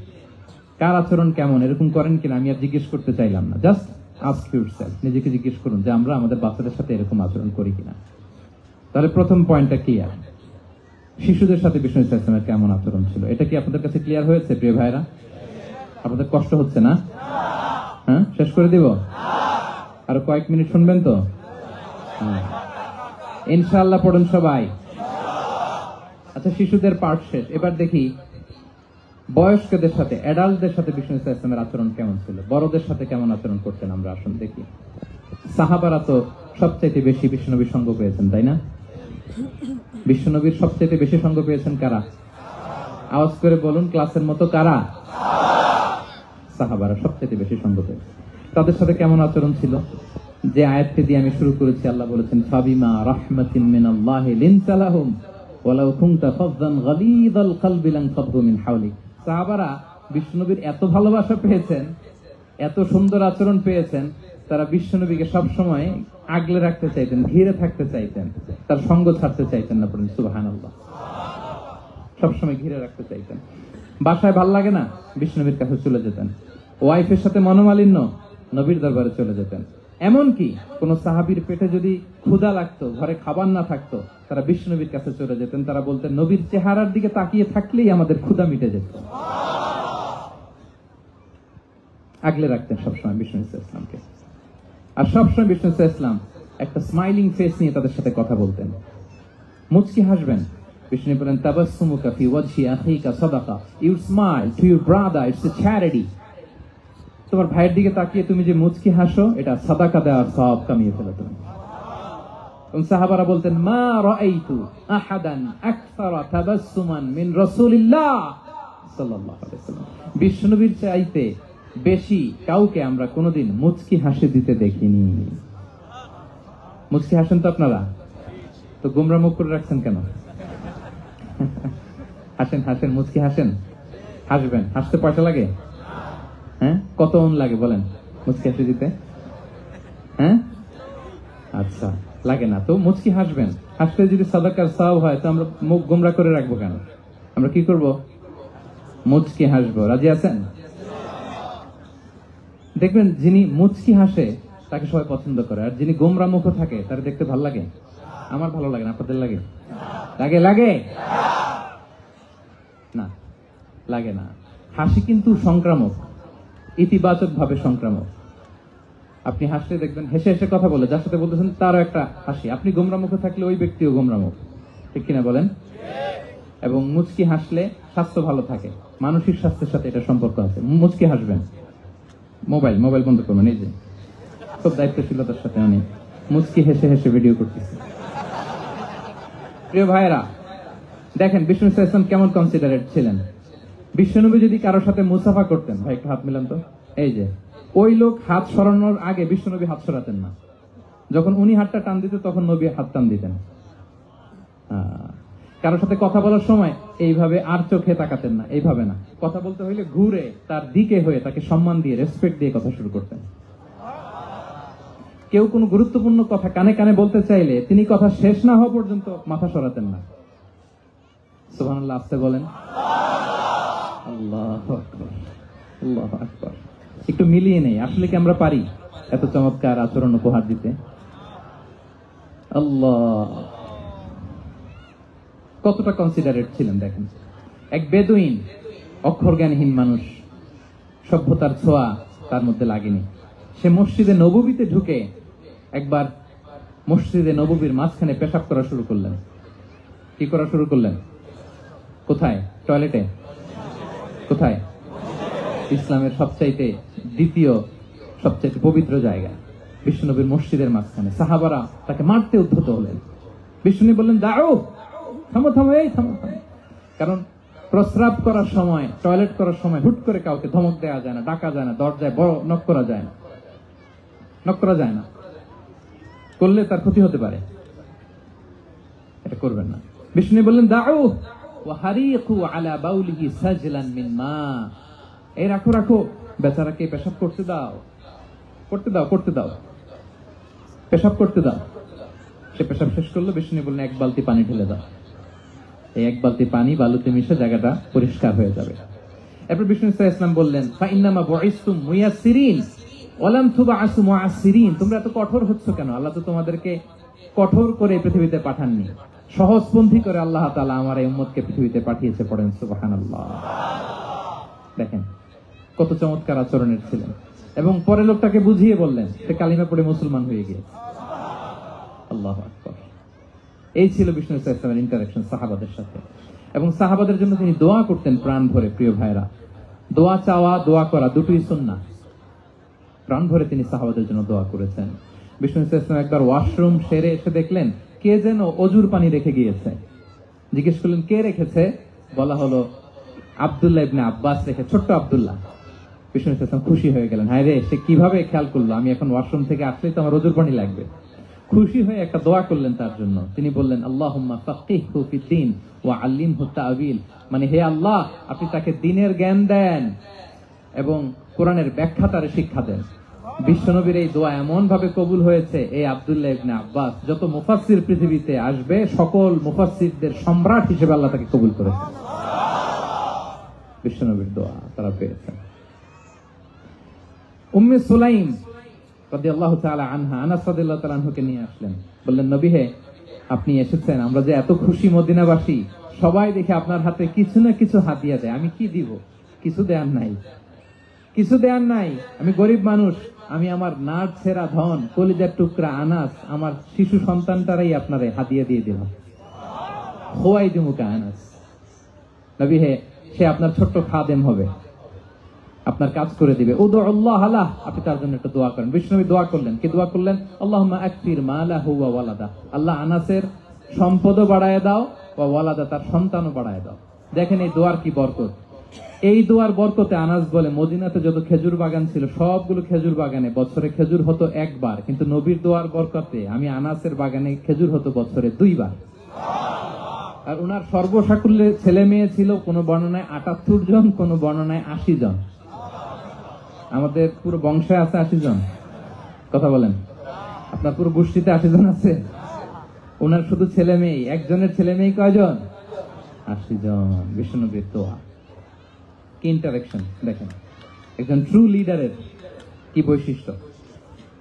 কার আচরণ কেমন, এরকম করেন কিনা আমি আর জিজ্ঞেস করতে চাইলাম না। জাস্ট আস্ক ইউরসেলফ, নিজেকে জিজ্ঞেস করুন যে আমরা আমাদের বাচ্চাদের সাথে এরকম আচরণ করি কিনা। তাহলে প্রথম পয়েন্টটা ক্লিয়ার, শিশুদের সাথে বিষ্ণু ইসলামের কেমন আচরণ ছিল। এটা কি আপনাদের কাছে ক্লিয়ার হয়েছে প্রিয় ভাইরা? আপনাদের কষ্ট হচ্ছে না? হ্যাঁ, শেষ করে দিব? আরো কয়েক মিনিট শুনবেন তো? ইনশাআল্লাহ পড়ুন সবাই। আচ্ছা, শিশুদের পার্ট শেষ। এবার দেখি বয়স্কদের সাথে, অ্যাডাল্টদের সাথে বিষ্ণু ইসলামের আচরণ কেমন ছিল, বড়দের সাথে কেমন আচরণ করতেন আমরা। আসুন দেখি। সাহাবারা তো সবচাইতে বেশি বিশ্বনবীর সঙ্গ পেয়েছেন, তাই না? বিশ্বনবীর সবচাইতে বেশি সঙ্গ পেয়েছেন কারা? আওয়াজ করে বলুন, ক্লাসের মতো কারা? সাহাবারা সবচাইতে বেশি সঙ্গ পেয়েছেন। তাদের সাথে কেমন আচরণ ছিল? যে আয়াতটি দিয়ে আমি শুরু করেছি, আল্লাহ বলেছেন ফাবিমা রাহমাতিন মিনাল্লাহি লিনতা লাহুম ওয়ালাউ কুনতা ফাযযান গালিযাল কলবি লানফাদু মিন হাওলিক। সাহাবারা বিশ্বনবীর এত ভালোবাসা পেয়েছেন, এত সুন্দর আচরণ পেয়েছেন, তারা বিশ্বনবীকে সবসময় আগলে রাখতে চাইতেন, ঘিরে থাকতে চাইতেন, তার সঙ্গ ছাড়তে চাইতেন না। বলেন সুবহানাল্লাহ। সবসময় ঘিরে রাখতে চাইতেন। বাসায় ভাল লাগে না, বিশ্বনবীর কাছে চলে যেতেন। ওয়াইফের সাথে মনোমালিন্য, নবীর দরবারে চলে যেতেন। এমনকি কোন সাহাবীর পেটে যদি ক্ষুধা লাগতো, ঘরে খাবার না থাকতো, তারা বিশ্বনবীর কাছে চলে যেতেন। তারা বলতেন নবীর চেহারার দিকে তাকিয়ে থাকলেই আমাদের ক্ষুধা মিটে যেত। আগলে রাখতেন সবসময় বিষ্ণু ইসলামকে। আর সবসময় বিষ্ণু ইসলাম একটা স্মাইলিং ফেস নিয়ে তাদের সাথে কথা বলতেন। মুচকি হাসবেন। বিষ্ণু বলেন তাবাসসুমুকা ফি ওয়াজহি আখিকা সাদাকা, you smile to your brother, it's a charity. তোমার ভাইয়ের দিকে তাকিয়ে তুমি যে মুচকি হাসো, এটা সাদাকা দেওয়ার সওয়াব কামিয়ে ফেলো তুমি। সাহাবারা বলতেন মা রাআইতু আহাদান আকসারা তাবাসসুমান মিন রাসূলিল্লাহ সাল্লাল্লাহু আলাইহি ওয়াসাল্লাম। বিশ্বনবীর চাইতে বেশি কাউকে আমরা কোনোদিন মুচকি হাসি দিতে দেখিনি। মুচকি হাসেন তো আপনারা? তো গোমরা মুখ করে রাখছেন কেন? হাসেন হাসেন, মুচকি হাসেন, হাসবেন। হাসতে পয়সা লাগে? হ্যাঁ, কত লাগে বলেন মুচকি হাসি দিতে? হ্যাঁ, আচ্ছা, লাগে না তো মুচকি হাসবেন। হাসতে যদি সাদাকার সওয়াব হয়, তো আমরা মুখ গোমরা করে রাখবো কেন? আমরা কি করব? মুচকি হাসবো। রাজি আছেন? দেখবেন যিনি মুচকি হাসে তাকে সবাই পছন্দ করে, আর যিনি গোমরা মুখ থাকে তার দেখতে ভালো লাগে। আমার ভালো লাগে না, আপনাদের লাগে? লাগে? লাগে না, লাগে না। হাসি কিন্তু সংক্রামক, ইতিবাচক ভাবে সংক্রামক। আপনি হাসলে দেখবেন হেসে হেসে কথা বলে, যার সাথে বলতেছেন তারও একটা হাসি। আপনি গোমরা মুখে থাকলে ওই ব্যক্তিও গোমরা মুখ, ঠিক কিনা বলেন? এবং মুচকি হাসলে স্বাস্থ্য ভালো থাকে, মানসিক স্বাস্থ্যের সাথে এটা সম্পর্ক আছে। মুচকি হাসবেন। মোবাইল বন্ধ করবেন। এই যে খুব দায়িত্বশীলতার সাথে আমি মুচকি হেসে হেসে ভিডিও করতেছি। প্রিয় ভাইয়েরা, দেখেন বিষ্ণু ইসলাম কেমন কনসিডারেট ছিলেন। বিশ্বনবী যদি কারোর সাথে মুসাফা করতেন, ভাই একটু হাত মিলান তো, এই যে ওই লোক হাত সরানোর আগে বিশ্বনবী হাত সরাতেন না। যখন উনি হাতটা টান দিতেন তখন নবী হাত টান দিতেন। কারোর সাথে কথা বলার সময় এইভাবে আর চোখে তাকাতেন না, এইভাবে না। কথা বলতে হইলে ঘুরে তার দিকে হয়ে তাকে সম্মান দিয়ে, রেসপেক্ট দিয়ে কথা শুরু করতেন। কেউ কোনো গুরুত্বপূর্ণ কথা কানে কানে বলতে চাইলে তিনি কথা শেষ না হওয়া পর্যন্ত মাথা সরাতেন না। সুবহানাল্লাহ, আস্তে বলেন। আল্লাহু আকবার, আল্লাহু আকবার। একটু মিলিয়ে নেই, আসলে কি আমরা পারি এত চমৎকার আচরণ উপহার দিতে? আল্লাহ, কতটা কনসিডারেট ছিলেন দেখেন। এক বেদুইন, অক্ষর জ্ঞানহীন মানুষ, সভ্যতার ছোঁয়া তার মধ্যে লাগেনি। সে মসজিদে নববীতে ঢুকে একবার মসজিদে নববীর মাঝখানে পেশাব করা শুরু করলেন। কি করা শুরু করলেন? কোথায়? টয়লেটে? কোথায়? ইসলামের সবচাইতে দ্বিতীয় সবচাইতে পবিত্র জায়গা, বিশ্বনবীর মসজিদের মাঝখানে। সাহাবারা তাকে মারতে উদ্ধত হলেন। বিষ্ণু বললেন দাও, থামো থামো, এই থামো থামো। কারণ প্রস্রাব করার সময়, টয়লেট করার সময় হুট করে কাউকে ধমক দেওয়া যায় না, ডাকা যায় না, দরজায় বড় নক করা যায় না, নক করা যায় না। করলে তার ক্ষতি হতে পারে, এটা করবেন না। বিষ্ণু বললেন দাউ ওয়া হারিকু আলা বাউলিহি সাজলান মিন মা, এই রাখো রাখো, বেচারাকে পেশাব করতে দাও, করতে দাও, করতে দাও, পেশাব করতে দাও। সে পেশাব শেষ করলো। বিষ্ণু বললেন এক বালতি পানি ঢেলে দাও। এই এক বালতি পানি বালুতে মিশে জায়গাটা পরিষ্কার হয়ে যাবে। এরপর বিষ্ণু ইসলাম বললেন ফাইন্নামা বুইসতুম মুয়াসসিরিন ওয়া লাম তুবআসু মুআসসিরিন, তোমরা এত কঠোর হচ্ছ কেন? আল্লাহ তো তোমাদেরকে কঠোর করে পৃথিবীতে পাঠাননি, সহজপন্থী করে আল্লাহ তাআলা আমার এই উম্মতকে পৃথিবীতে পাঠিয়েছে। পড়েন সুবহানাল্লাহ। দেখেন কত চমৎকার আচরণের ছিলেন। এবং পরে লোকটাকে বুঝিয়ে বললেন, সে কালিমা পড়ে মুসলমান হয়ে গিয়েছে। আল্লাহু আকবার। এই ছিল বিষ্ণু ইসলামের ইন্টারঅ্যাকশন সাহাবাদের সাথে। এবং সাহাবাদের জন্য তিনি দোয়া করতেন প্রাণ ভরে। প্রিয় ভাইরা, দোয়া চাওয়া, দোয়া করা দুটোই সুন্নাহ। প্রাণ ভরে তিনি সাহাবাদের জন্য দোয়া করেছেন। বিষ্ণু ইসলাম একবার ওয়াশরুম সেরে এসে দেখলেন কে যেন অজুর পানি রেখে গিয়েছে। জিজ্ঞেস করলেন কে রেখেছে? বলা হলো আব্দুল্লাহ ইবনে আব্বাস রেখে, ছোট্ট আব্দুল্লাহ। বিষ্ণু ইসলাম খুশি হয়ে গেলেন, হায় রে, সে কিভাবে খেয়াল করলো, আমি এখন ওয়াশরুম থেকে আসলেই তো আমার অজুর পানি লাগবে। খুশি হয়ে একটা দোয়া করলেন তার জন্য। তিনি বললেন আল্লাহুম্মা ফাক্কিহহু ফিদ্দীন ওয়া আল্লিমহু তা'ওয়িল, মানে হে আল্লাহ, আপনি তাকে দ্বীনের জ্ঞান দেন এবং কোরআনের ব্যাখ্যা তারে শিক্ষা দেন। বিশ্বনবীর এই দোয়া এমন ভাবে কবুল হয়েছে, এই আব্দুল্লাহ ইবনে আব্বাস যত মুফাসসির পৃথিবীতে আসবে সকল মুফাসসিরদের সম্রাট হিসেবে আল্লাহ তাকে কবুল করেছেন। বিশ্বনবীর দোয়া তারা পেয়েছেন। উম্মে সুলাইম রাদিয়াল্লাহু তাআলা আনহা, আনাস রাদিয়াল্লাহু তাআলা আনহুকে নিয়ে আসলেন। বললেন নবী হে, আপনি এসেছেন, আমরা যে এত খুশি মদিনাবাসী, সবাই দেখে আপনার হাতে কিছু না কিছু হাদিয়া দেয়, আমি কি দিব? কিছু দেয়ার নাই, কিছু দেয়ার নাই। আমি গরিব মানুষ, আমি আমার নাড় ছেঁড়া ধন, কলিজার টুকরা আনাস, আমার শিশু সন্তানটারাই আপনারে হাদিয়া দিয়ে দিলাম। খোয়াই দিমুকা আনাস। নবী হে, সে আপনার ছোট্ট খাদেম হবে, আপনার কাজ করে দিবে। উদুল্লাহ আলাহ, আপনি তার জন্য একটা দোয়া করেন। বিষ্ণু দোয়া করলেন, কি দোয়া করলেন? আল্লাহুম্মা আকসির মালাহু ওয়া ওয়ালাদা, আল্লাহ আনাসের সম্পদও বাড়ায় দাও, ওয়া ওয়ালাদা, তার সন্তানও বাড়ায় দাও। দেখেন এই দোয়ার কি বরকত। এই দোয়ার বরকতে আনাস বলে মদিনাতে যত খেজুর বাগান ছিল সবগুলো খেজুর বাগানে বছরে খেজুর হতো একবার, কিন্তু নবীর দোয়ার বরকতে আমি আনাসের বাগানে খেজুর হতো বছরে 2 বার। আর ওনার সর্বসাকুল্যে ছেলে মেয়ে ছিল, কোন বর্ণনায় 78 জন, কোন বর্ণনায় 80 জন। আমাদের পুরো বংশে আছে 80 জন। কথা বলেন, আপনার পুরো গোষ্ঠীতে 80 জন আছে? ওনার শুধু ছেলে মেয়ে, একজনের ছেলে মেয়ে কয়জন? 80 জন। বিষ্ণুনবীর দোয়া কি ইন্টারেকশন দেখেন। একজন ট্রু লিডারের কি বৈশিষ্ট্য।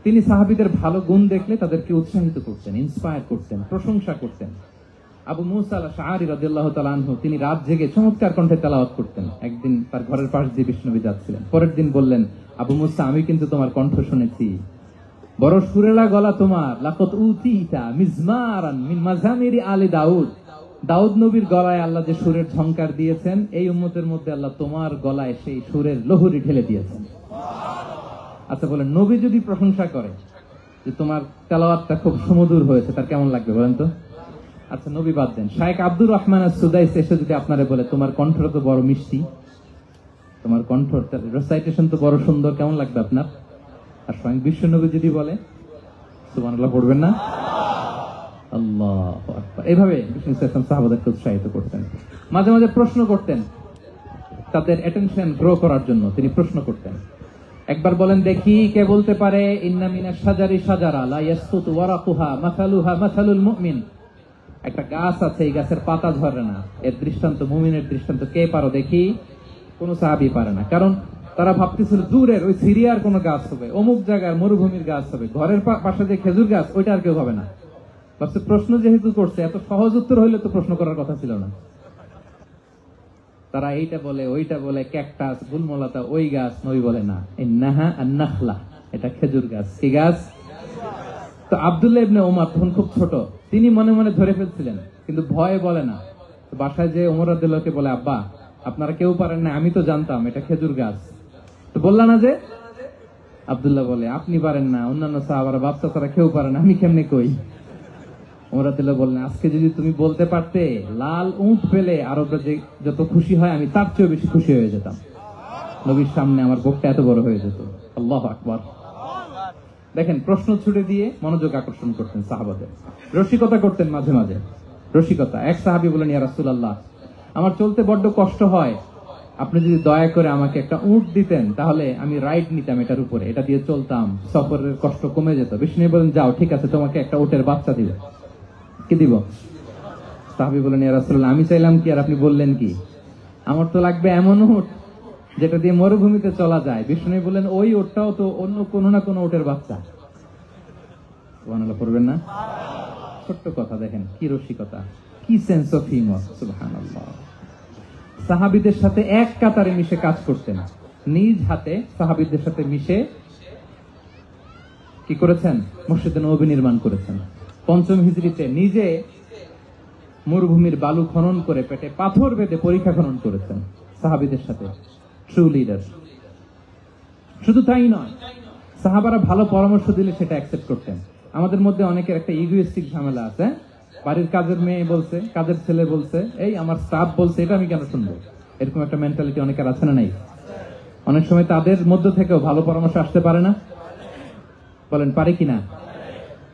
তিনি সাহাবীদের ভালো গুণ দেখলে তাদেরকে উৎসাহিত করতেন, ইন্সপায়ার করতেন, প্রশংসা করতেন। আবু মুসা আল-আশআরী রাদিয়াল্লাহু তাআলা আনহু, তিনি রাত জেগে চমৎকার কণ্ঠে তেলাওয়াত করতেন। একদিন তার ঘরের পাশ দিয়ে বিষ্ণুনবী যাচ্ছিলেন। পরের দিন বললেন, আবু মুসা, আমি কিন্তু তোমার কণ্ঠ শুনেছি, বড় সুরেলা গলা তোমার। লাকাদ উতিতা মিজমারান মিন মাজামিরি আলি দাউদ, দাউদ নবীর গলায় আল্লাহ যে সুরের ঝংকার দিয়েছেন, এই উম্মতের মধ্যে আল্লাহ তোমার গলায় সেই সুরের লহরী ঢেলে দিয়েছেন। আচ্ছা বলেন, নবী যদি প্রশংসা করে যে তোমার তেলাওয়াতটা খুব সুমধুর হয়েছে, তার কেমন লাগবে বলেন তো? আচ্ছা নবী বাদ দেন, শায়েখ আব্দুর রহমান আস-সুদাইস এসে যদি আপনারে বলে তোমার কণ্ঠটা তো বড় মিষ্টি, তোমার কণ্ঠ রেসাইটেশন তো বড় সুন্দর, কেমন লাগবে আপনার? আর স্বয়ং বিশ্বনবী যদি বলে, সুবহানাল্লাহ পড়বেন না? আল্লাহু আকবার। এইভাবে বিষ্ণু ইসলাম সাহাবাদেরকে উৎসাহিত করতেন। মাঝে মাঝে প্রশ্ন করতেন, তাদের অ্যাটেনশন গ্রো করার জন্য তিনি প্রশ্ন করতেন। একবার বলেন দেখি, কে বলতে পারে ইন্না মিনাশ শাজারি শাজারা লা ইয়াসকুতু ওয়ারাকুহা মাসালুহা মাসালুল মুমিন, একটা গাছ আছে, এই গাছের পাতা ঝরে না, এর দৃষ্টান্ত মুমিনের দৃষ্টান্ত। কে পারো দেখি? কোন সাহাবী পারে না, কারণ তারা ভাবতেছিল দূরের ওই সিরিয়ার কোন গাছ হবে, অমুক জায়গার মরুভূমির গাছ হবে, ঘরের পাশে যে খেজুর গাছ ওইটা আর কেউ হবে না। ভাবছে প্রশ্ন যেহেতু করছে, এত সহজ উত্তর হইলে তো প্রশ্ন করার কথা ছিল না। তারা এইটা বলে, ওইটা বলে, ক্যাকটাস, গুলমলতা, ওই গাছ। নবী বলে না, ইন্নাহা আন-নাখলা, এটা খেজুর গাছ। কি গাছ? তো আব্দুল্লাহ ইবনে ওমর তখন খুব ছোট, তিনি মনে মনে ধরে ফেলছিলেন, কিন্তু ভয়ে বলে না। বাসায় যে ওমর রাদিয়াল্লাহু বলে, আব্বা আপনারা কেউ পারেন না, আমি তো জানতাম এটা খেজুর গাছ, তো বললা না যে? আব্দুল্লাহ বলে, আপনি পারেন না, অন্যান্য সাহাবারা বাচ্চা তারা কেউ পারে না, আমি কেমনে কই? ওমর রাদিয়াল্লাহু বললেন, আজকে যদি তুমি বলতে পারতে লাল উট পেলে আরবরা যে যত খুশি হয়, আমি তার চেয়েও বেশি খুশি হয়ে যেতাম। নবীর সামনে আমার বুকটা এত বড় হয়ে যেত। আল্লাহু আকবার। দেখেন, প্রশ্ন ছুড়ে দিয়ে মনোযোগ আকর্ষণ করতেন সাহাবাদের, রসিকতা করতেন মাঝে মাঝে। রসিকতা। এক সাহাবী বলেন, ইয়া রাসূলুল্লাহ, আমার চলতে বড্ড কষ্ট হয়, আপনি যদি দয়া করে আমাকে একটা উট দিতেন তাহলে আমি রাইড নিতাম এটার উপরে, এটা দিয়ে চলতাম, সফরের কষ্ট কমে যেত। বিষ্ণু বলেন, যাও, ঠিক আছে, তোমাকে একটা উটের বাচ্চা দিব। কি দিব? সাহাবী বলেন, ইয়া রাসূলুল্লাহ, আমি চাইলাম কি আর আপনি বললেন কি? আমার তো লাগবে এমন উট যেটা দিয়ে মরুভূমিতে চলা যায়। বিষ্ণু বলেন, ওই উটটাও তো অন্য কোনো না কোনো উটের বাচ্চা। সুবহানাল্লাহ পড়বেন না? ছোট্ট কথা, দেখেন কি রসিকতা, কি সেন্স অফ হিউমার। সুবহানাল্লাহ। সাহাবীদের সাথে এক কাতারে মিশে কাজ করতেন, নিজ হাতে সাহাবীদের সাথে মিশে কি করেছেন? মসজিদে নববী নির্মাণ করেছেন। ৫ম হিজরিতে নিজে মরুভূমির বালু খনন করে পেটে পাথর বেঁধে পরীক্ষা খনন করেছেন সাহাবীদের সাথে। True leader. শুধু তাই নয়, সাহাবারা ভালো পরামর্শ দিলে সেটা অ্যাকসেপ্ট করতেন। আমাদের মধ্যে অনেকের একটা ইগোইস্টিক ঝামেলা আছে, বাড়ির কাজের মেয়ে বলছে, কাজের ছেলে বলছে, এই আমার স্টাফ বলছে, এটা আমি কেন শুনবো? এরকম একটা মেন্টালিটি অনেকের আছে না নাই? অনেক সময় তাদের মধ্য থেকেও ভালো পরামর্শ আসতে পারে না? বলেন পারে কিনা?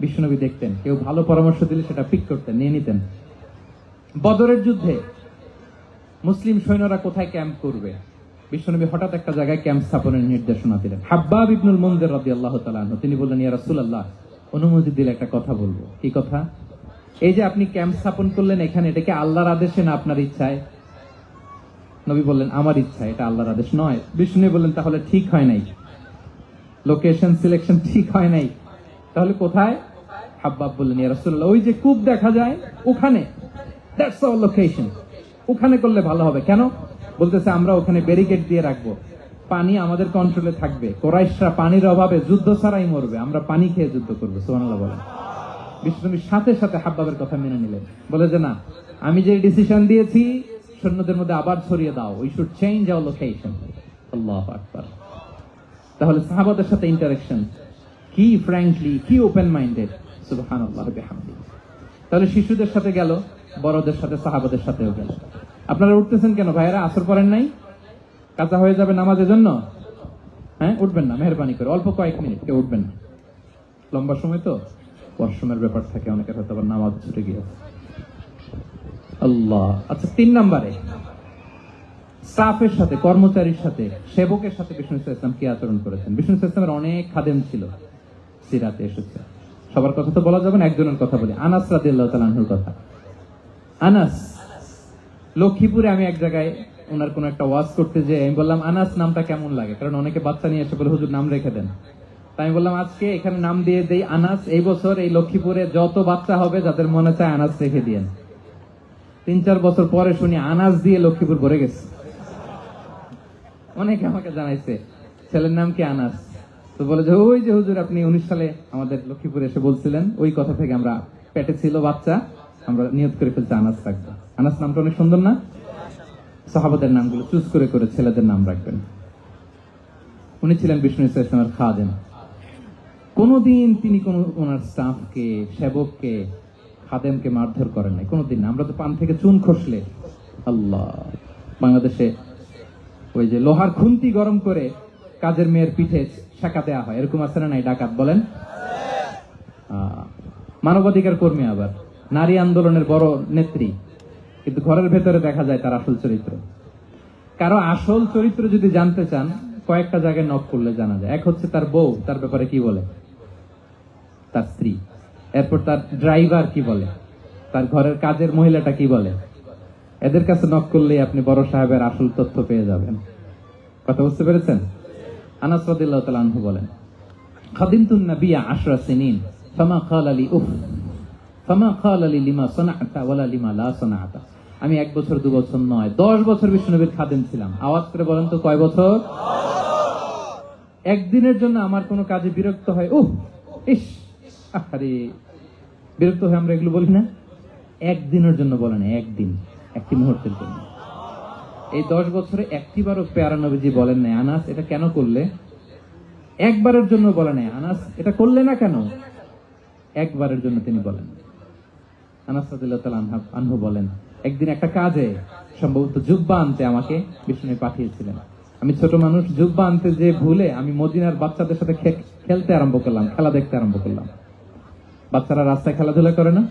বিশ্বনবী দেখতেন কেউ ভালো পরামর্শ দিলে সেটা পিক করতেন, নিয়ে নিতেন। বদরের যুদ্ধে মুসলিম সৈন্যরা কোথায় ক্যাম্প করবে, বিশ্বনবী হঠাৎ একটা জায়গায় ক্যাম্প স্থাপনের নির্দেশনা দিলেন। হাব্বাব ইবনুল মুনজির রাদিয়াল্লাহু তাআলা আনহু, তিনি বললেন, ইয়া রাসূলুল্লাহ, অনুমতি দিলে একটা কথা বলবো। কি কথা? এই যে আপনি ক্যাম্প স্থাপন করলেন এখানে, এটা কি আল্লাহর আদেশে না আপনার ইচ্ছায়? নবী বললেন, আমার ইচ্ছা, এটা আল্লাহর আদেশ নয়। বিষ্ণু বললেন, তাহলে ঠিক হয় নাই, লোকেশন সিলেকশন ঠিক হয় নাই, তাহলে কোথায়? হাব্বাব বললেন, ইয়া রাসূলুল্লাহ, ওই যে কূপ দেখা যায় ওখানে, দ্যাটস আওয়ার লোকেশন, ওখানে করলে ভালো হবে। কেন? বলতেছে, আমরা ওখানে ব্যারিকেড দিয়ে রাখবো, পানি আমাদের কন্ট্রোলে থাকবে, কুরাইশরা পানির অভাবে যুদ্ধ ছাড়াই মরবে, আমরা পানি খেয়ে যুদ্ধ করবো। সুবহানাল্লাহ বলেন। বিশ্বনবীর সাথে সাথে হাব্বাবের কথা মেনে নিলেন, বলে যে না, আমি যে ডিসিশন দিয়েছি সৈন্যদের মধ্যে আবার ছড়িয়ে দাও, we should change our location. আল্লাহু আকবার। তাহলে সাহাবাদের সাথে ইন্টারেকশন কি ফ্র্যাঙ্কলি, কি ওপেন মাইন্ডেড। সুবহানাল্লাহ বিহামদিহি। তাহলে শিশুদের সাথে গেল, বড়দের সাথে, সাহাবাদের সাথেও গেল। আপনারা উঠতেছেন কেন ভাইয়েরা? আসর পড়েন নাই? কাজা হয়ে যাবে নামাজের জন্য? হ্যাঁ, উঠবেন না মেহরবানি করে, অল্প কয়েক মিনিট, কেউ উঠবেন না। লম্বা সময় তো ওয়াশরুমের ব্যাপার থাকে, অনেকের হয়তো আবার নামাজ ছুটে গিয়েছে। আল্লাহ। আচ্ছা, ৩ নম্বরে স্টাফের সাথে, কর্মচারীর সাথে, সেবকের সাথে বিষ্ণু ইসলাম কি আচরণ করেছেন? বিষ্ণু ইসলামের অনেক খাদেম ছিল, সিরাতে এসেছে। সবার কথা তো বলা যাবে না, একজনের কথা বলি, আনাস রাদিয়াল্লাহু তাআলা আনহুর কথা। আনাস, লক্ষ্মীপুরে আমি এক জায়গায় ওনার কোন একটা ওয়াজ করতে যে আমি বললাম, আনাস নামটা কেমন লাগে? কারণ অনেকে বাচ্চা নিয়ে এসে বলে, হুজুর নাম রেখে দেন। তাই আমি বললাম, আজকে এখানে নাম দিয়ে দেই আনাস। এই বছর এই লক্ষ্মীপুরে যত বাচ্চা হবে যাদের মনে চায় আনাস রেখে দিয়েন। ৩-৪ বছর পরে শুনি আনাস দিয়ে লক্ষ্মীপুর ভরে গেছে। অনেকে আমাকে জানাইছে ছেলের নাম কি আনাস, তো বলে যে ওই যে হুজুর আপনি 19 সালে আমাদের লক্ষ্মীপুরে এসে বলছিলেন, ওই কথা থেকে আমরা, পেটে ছিল বাচ্চা, আমরা নিয়ত করে ফেলছি আনাস রাখবো। আনাস নামটা অনেক সুন্দর না? সাহাবাদের নামগুলো চুজ করে করে ছেলেদের নাম রাখবেন। উনি ছিলেন বিষ্ণু ইসলামের খাদেম। কোনদিন তিনি কোন ওনার স্টাফকে, সেবককে, খাদেমকে মারধর করেন নাই, কোনদিন না। আমরা তো পান থেকে চুন খসলে, আল্লাহ, বাংলাদেশে ওই যে লোহার খুন্তি গরম করে কাজের মেয়ের পিঠে শেখা দেওয়া হয়, এরকম আছে না নাই? ডাকাত বলেন। মানবাধিকার কর্মী, আবার নারী আন্দোলনের বড় নেত্রী, কিন্তু ঘরের ভেতরে দেখা যায় তার আসল চরিত্র। কারো আসল চরিত্র যদি জানতে চান, কয়েকটা জায়গায় নক করলে জানা যায়। এক হচ্ছে তার বউ, তার ব্যাপারে কি বলে, তার স্ত্রী। এরপর তার ড্রাইভার কি বলে, তার ঘরের কাজের মহিলাটা কি বলে। এদের কাছে নক করলেই আপনি বড় সাহেবের আসল তথ্য পেয়ে যাবেন। কথা বুঝতে পেরেছেন? আনাস রাদিয়াল্লাহু তাআলা আনহু বলেন, খাদিমতুন নবিয়্যা 10 সিনিন ফামা ক্বালা লি উফ ফামা ক্বালা লি লিমা সানা'তা ওয়ালা লিমা লা সানা'তা। আমি 1 বছর 2 বছর নয়, 10 বছর বিশ্বনবীর খাদেম ছিলাম। আওয়াজ করে বলেন তো কয় বছর? একদিনের জন্য আমার কোনো কাজে বিরক্ত হয়, ইস, আরে বিরক্ত হয়ে আমরা এগুলো বলি না? একদিনের জন্য বলে না, একদিন, একটি মুহূর্তের জন্য। এই 10 বছরে একটিবারও প্যারা নবীজি বলেন নাই, আনাস এটা কেন করলে? একবারের জন্য বলে নাই, আনাস এটা করলে না কেন? একবারের জন্য তিনি বলেন। আনাস রাদিয়াল্লাহু তাআলা আনহু বলেন, একদিন একটা কাজে সম্ভবত জুব্বা আনতে আমাকে বিষ্ণু পাঠিয়েছিলেন। আমি ছোট মানুষ, জুব্বা আনতে যে ভুলে আমি মদিনার বাচ্চাদের সাথে খেলতে আরম্ভ করলাম, খেলা দেখতে আরম্ভ করলাম। বাচ্চারা রাস্তায় খেলাধুলা করে না?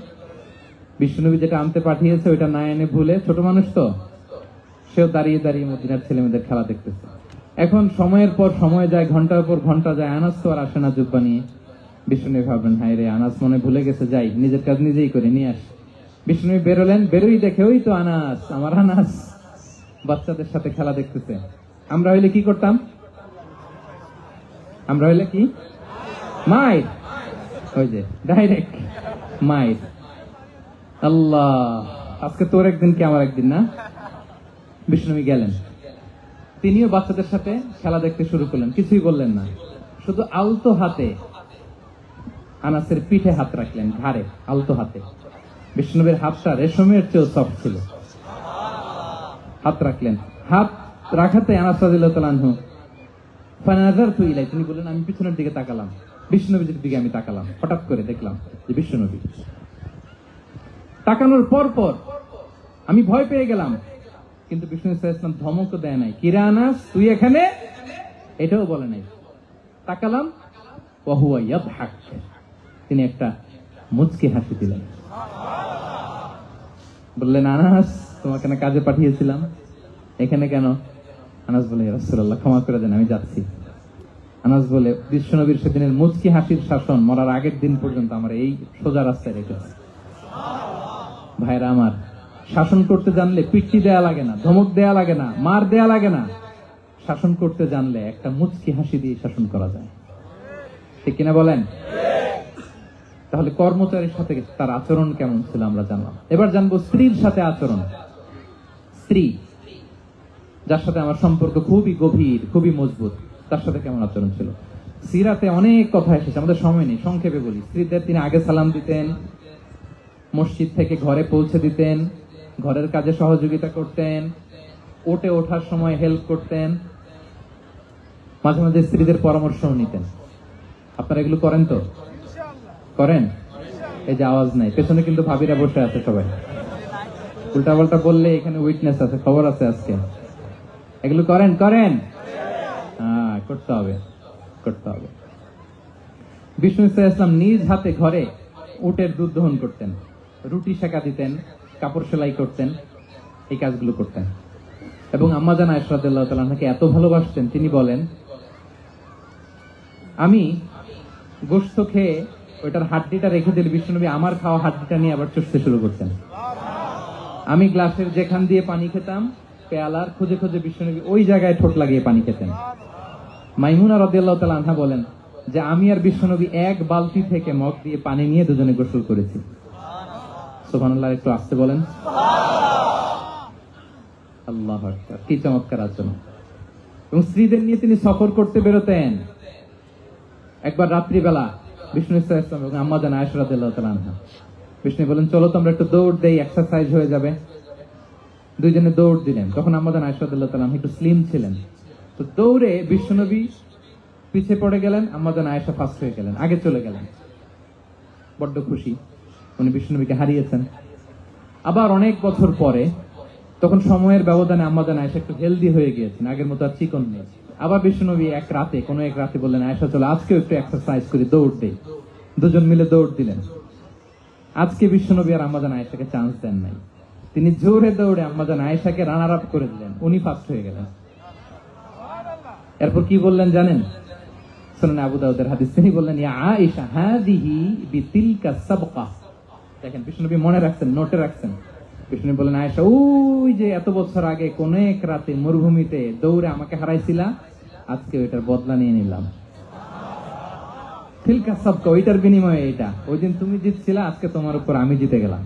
বিশ্বনবী যেটা আনতে পাঠিয়েছে ওইটা না এনে ভুলে, ছোট মানুষ তো, সেও দাঁড়িয়ে দাঁড়িয়ে মদিনার ছেলেমেয়েদের খেলা দেখতেছে। এখন সময়ের পর সময় যায়, ঘন্টার পর ঘন্টা যায়, আনাস তো আর আসে না জুব্বা নিয়ে। বিষ্ণুনবী ভাবলেন, হায় রে, আনাস মনে ভুলে গেছে, যাই নিজের কাজ নিজেই করে নিয়ে আস। বিষ্ণুনবী বেরোলেন, বেরোই দেখে ওই তো আনাস, আমার আনাস বাচ্চাদের সাথে খেলা দেখতেছে। আমরা হইলে কি করতাম? আমরা হইলে কি মাইর, ওই যে ডাইরেক্ট মাইর। আল্লাহ, আজকে তোর একদিন কি আমার একদিন না। বিষ্ণুনবী গেলেন, তিনিও বাচ্চাদের সাথে খেলা দেখতে শুরু করলেন, কিছুই বললেন না, শুধু আলতো হাতে আনাসের পিঠে হাত রাখলেন, ঘাড়ে আলতো হাতে। বিষ্ণুনবীর হাতটা রেশমের চেয়েও সফট ছিল। হাত রাখলেন, হাত রাখাতে আনাস রাদিয়াল্লাহু তাআলা আনহু ফানাযারতু ইলাই, তিনি বললেন আমি পিছনের দিকে তাকালাম, বিষ্ণুনবীর দিকে আমি তাকালাম, হঠাৎ করে দেখলাম যে বিষ্ণুনবী। তাকানোর পর পর আমি ভয় পেয়ে গেলাম, কিন্তু বিষ্ণু সাল্লাল্লাহু আলাইহি ওয়াসাল্লাম ধমকও দেয় নাই, কিরা আনাস তুই এখানে, এটাও বলে নাই। তাকালাম, ওয়া হুয়া ইয়াদহাক, তিনি একটা মুচকি হাসি দিলেন। বললেন, আনাস তোমাকে না কাজে পাঠিয়েছিলাম, এখানে কেন? আনাস বলে, ইয়া রাসূলুল্লাহ ক্ষমা করে দেন, আমি যাচ্ছি। আনাস বলে, বিশ্বনবীর সেদিনের মুচকি হাসির শাসন মরার আগের দিন পর্যন্ত আমার এই সোজা রাস্তায় রেখেছে। ভাইরা আমার, শাসন করতে জানলে পিট্টি দেয়া লাগে না, ধমক দেয়া লাগে না, মার দেয়া লাগে না। শাসন করতে জানলে একটা মুচকি হাসি দিয়ে শাসন করা যায়, ঠিক কিনা বলেন? তাহলে কর্মচারীর সাথে তার আচরণ কেমন ছিল আমরা জানলাম। এবার জানবো স্ত্রীর সাথে আচরণ। স্ত্রী যার সাথে আমার সম্পর্ক খুবই গভীর, খুবই মজবুত, তার সাথে কেমন আচরণ ছিল। সিরাতে অনেক কথা এসেছে, আমাদের সময় নেই, সংক্ষেপে বলি। স্ত্রীদের তিনি আগে সালাম দিতেন, মসজিদ থেকে ঘরে পৌঁছে দিতেন, ঘরের কাজে সহযোগিতা করতেন, ওঠে ওঠার সময় হেল্প করতেন, মাঝে মাঝে স্ত্রীদের পরামর্শও নিতেন। আপনারা এগুলো করেন তো? করেন? এই যে আওয়াজ নাই, পেছনে কিন্তু ভাবিরা বসে আছে সবাই। উল্টা পাল্টা বললে এখানে উইটনেস আছে, খবর আছে আজকে। এগুলো করেন? করেন? হ্যাঁ, করতে হবে, করতে হবে। বিষ্ণু ইসলাম নিজ হাতে ঘরে উটের দুধ দহন করতেন, রুটি সেকা দিতেন, কাপড় সেলাই করতেন, এই কাজগুলো করতেন। এবং আম্মা জান আয়েশা রাদিয়াল্লাহু তাআলা আনহাকে এত ভালোবাসতেন, তিনি বলেন, আমি গোশত খেয়ে ওইটার হাড্ডিটা রেখে দিলে বিষ্ণুনবী আমার খাওয়া হাড্ডিটা নিয়ে আবার চুষতে শুরু করতেন। আমি গ্লাসের যেখান দিয়ে পানি খেতাম, পেয়ালার খুঁজে খুঁজে বিষ্ণুনবী ওই জায়গায় ঠোঁট লাগিয়ে পানি খেতেন। মাইমুনা রাদিয়াল্লাহু তাআলা আনহা বলেন যে আমি আর বিষ্ণুনবী এক বালতি থেকে মগ দিয়ে পানি নিয়ে দুজনে গোসল করেছি। সুবহানাল্লাহ, একটু আসতে বলেন। আল্লাহু আকবার, কি চমৎকার আচরণ। এবং স্ত্রীদের নিয়ে তিনি সফর করতে বেরোতেন। একবার রাত্রিবেলা বিষ্ণু ইসলাম এবং আম্মা জান আয়েশা রাদিয়াল্লাহু তাআলা আনহা, বিষ্ণু বলেন চলো তো আমরা একটু দৌড় দেই, এক্সারসাইজ হয়ে যাবে। দুইজনে দৌড় দিলেন। তখন আম্মা জান আয়েশা রাদিয়াল্লাহু তাআলা আনহা একটু স্লিম ছিলেন, তো দৌড়ে বিষ্ণুনবী পিছে পড়ে গেলেন, আম্মা জান আয়েশা ফার্স্ট হয়ে গেলেন, আগে চলে গেলেন। বড্ড খুশি, উনি বিষ্ণুনবীকে হারিয়েছেন। আবার অনেক বছর পরে, তখন সময়ের ব্যবধানে আম্মা জান আয়েশা একটু হেলদি হয়ে গিয়েছেন, আগের মতো আর চিকন নেই। আবার বিষ্ণুনবী এক রাতে বললেন, আয়েশা চলো আজকেও একটু এক্সারসাইজ করি, দৌড় দেই। দুজন মিলে দৌড় দিলেন। আজকে বিষ্ণুনবী আর আম্মা জান আয়েশাকে চান্স দেন নাই, তিনি জোরে দৌড়ে আম্মা জান আয়েশাকে রানার আপ করে দিলেন, উনি ফার্স্ট হয়ে গেলেন। এরপর কি বললেন জানেন? সুনান আবু দাউদের হাদিস, তিনি বললেন, ইয়া আয়েশা হাদিহি বিতিলকা সাবকা। দেখেন, বিষ্ণুনবী মনে রাখছেন, নোটে রাখছেন। বিষ্ণু বললেন, আয়েশা ওই যে এত বছর আগে কোন এক রাতে মরুভূমিতে দৌড়ে আমাকে হারাইছিলা, আজকে ওইটার বদলা নিয়ে নিলাম। তিলকা সাবকা, ওইটার বিনিময়ে এটা। ওই দিন তুমি জিতছিলা, আজকে তোমার উপর আমি জিতে গেলাম।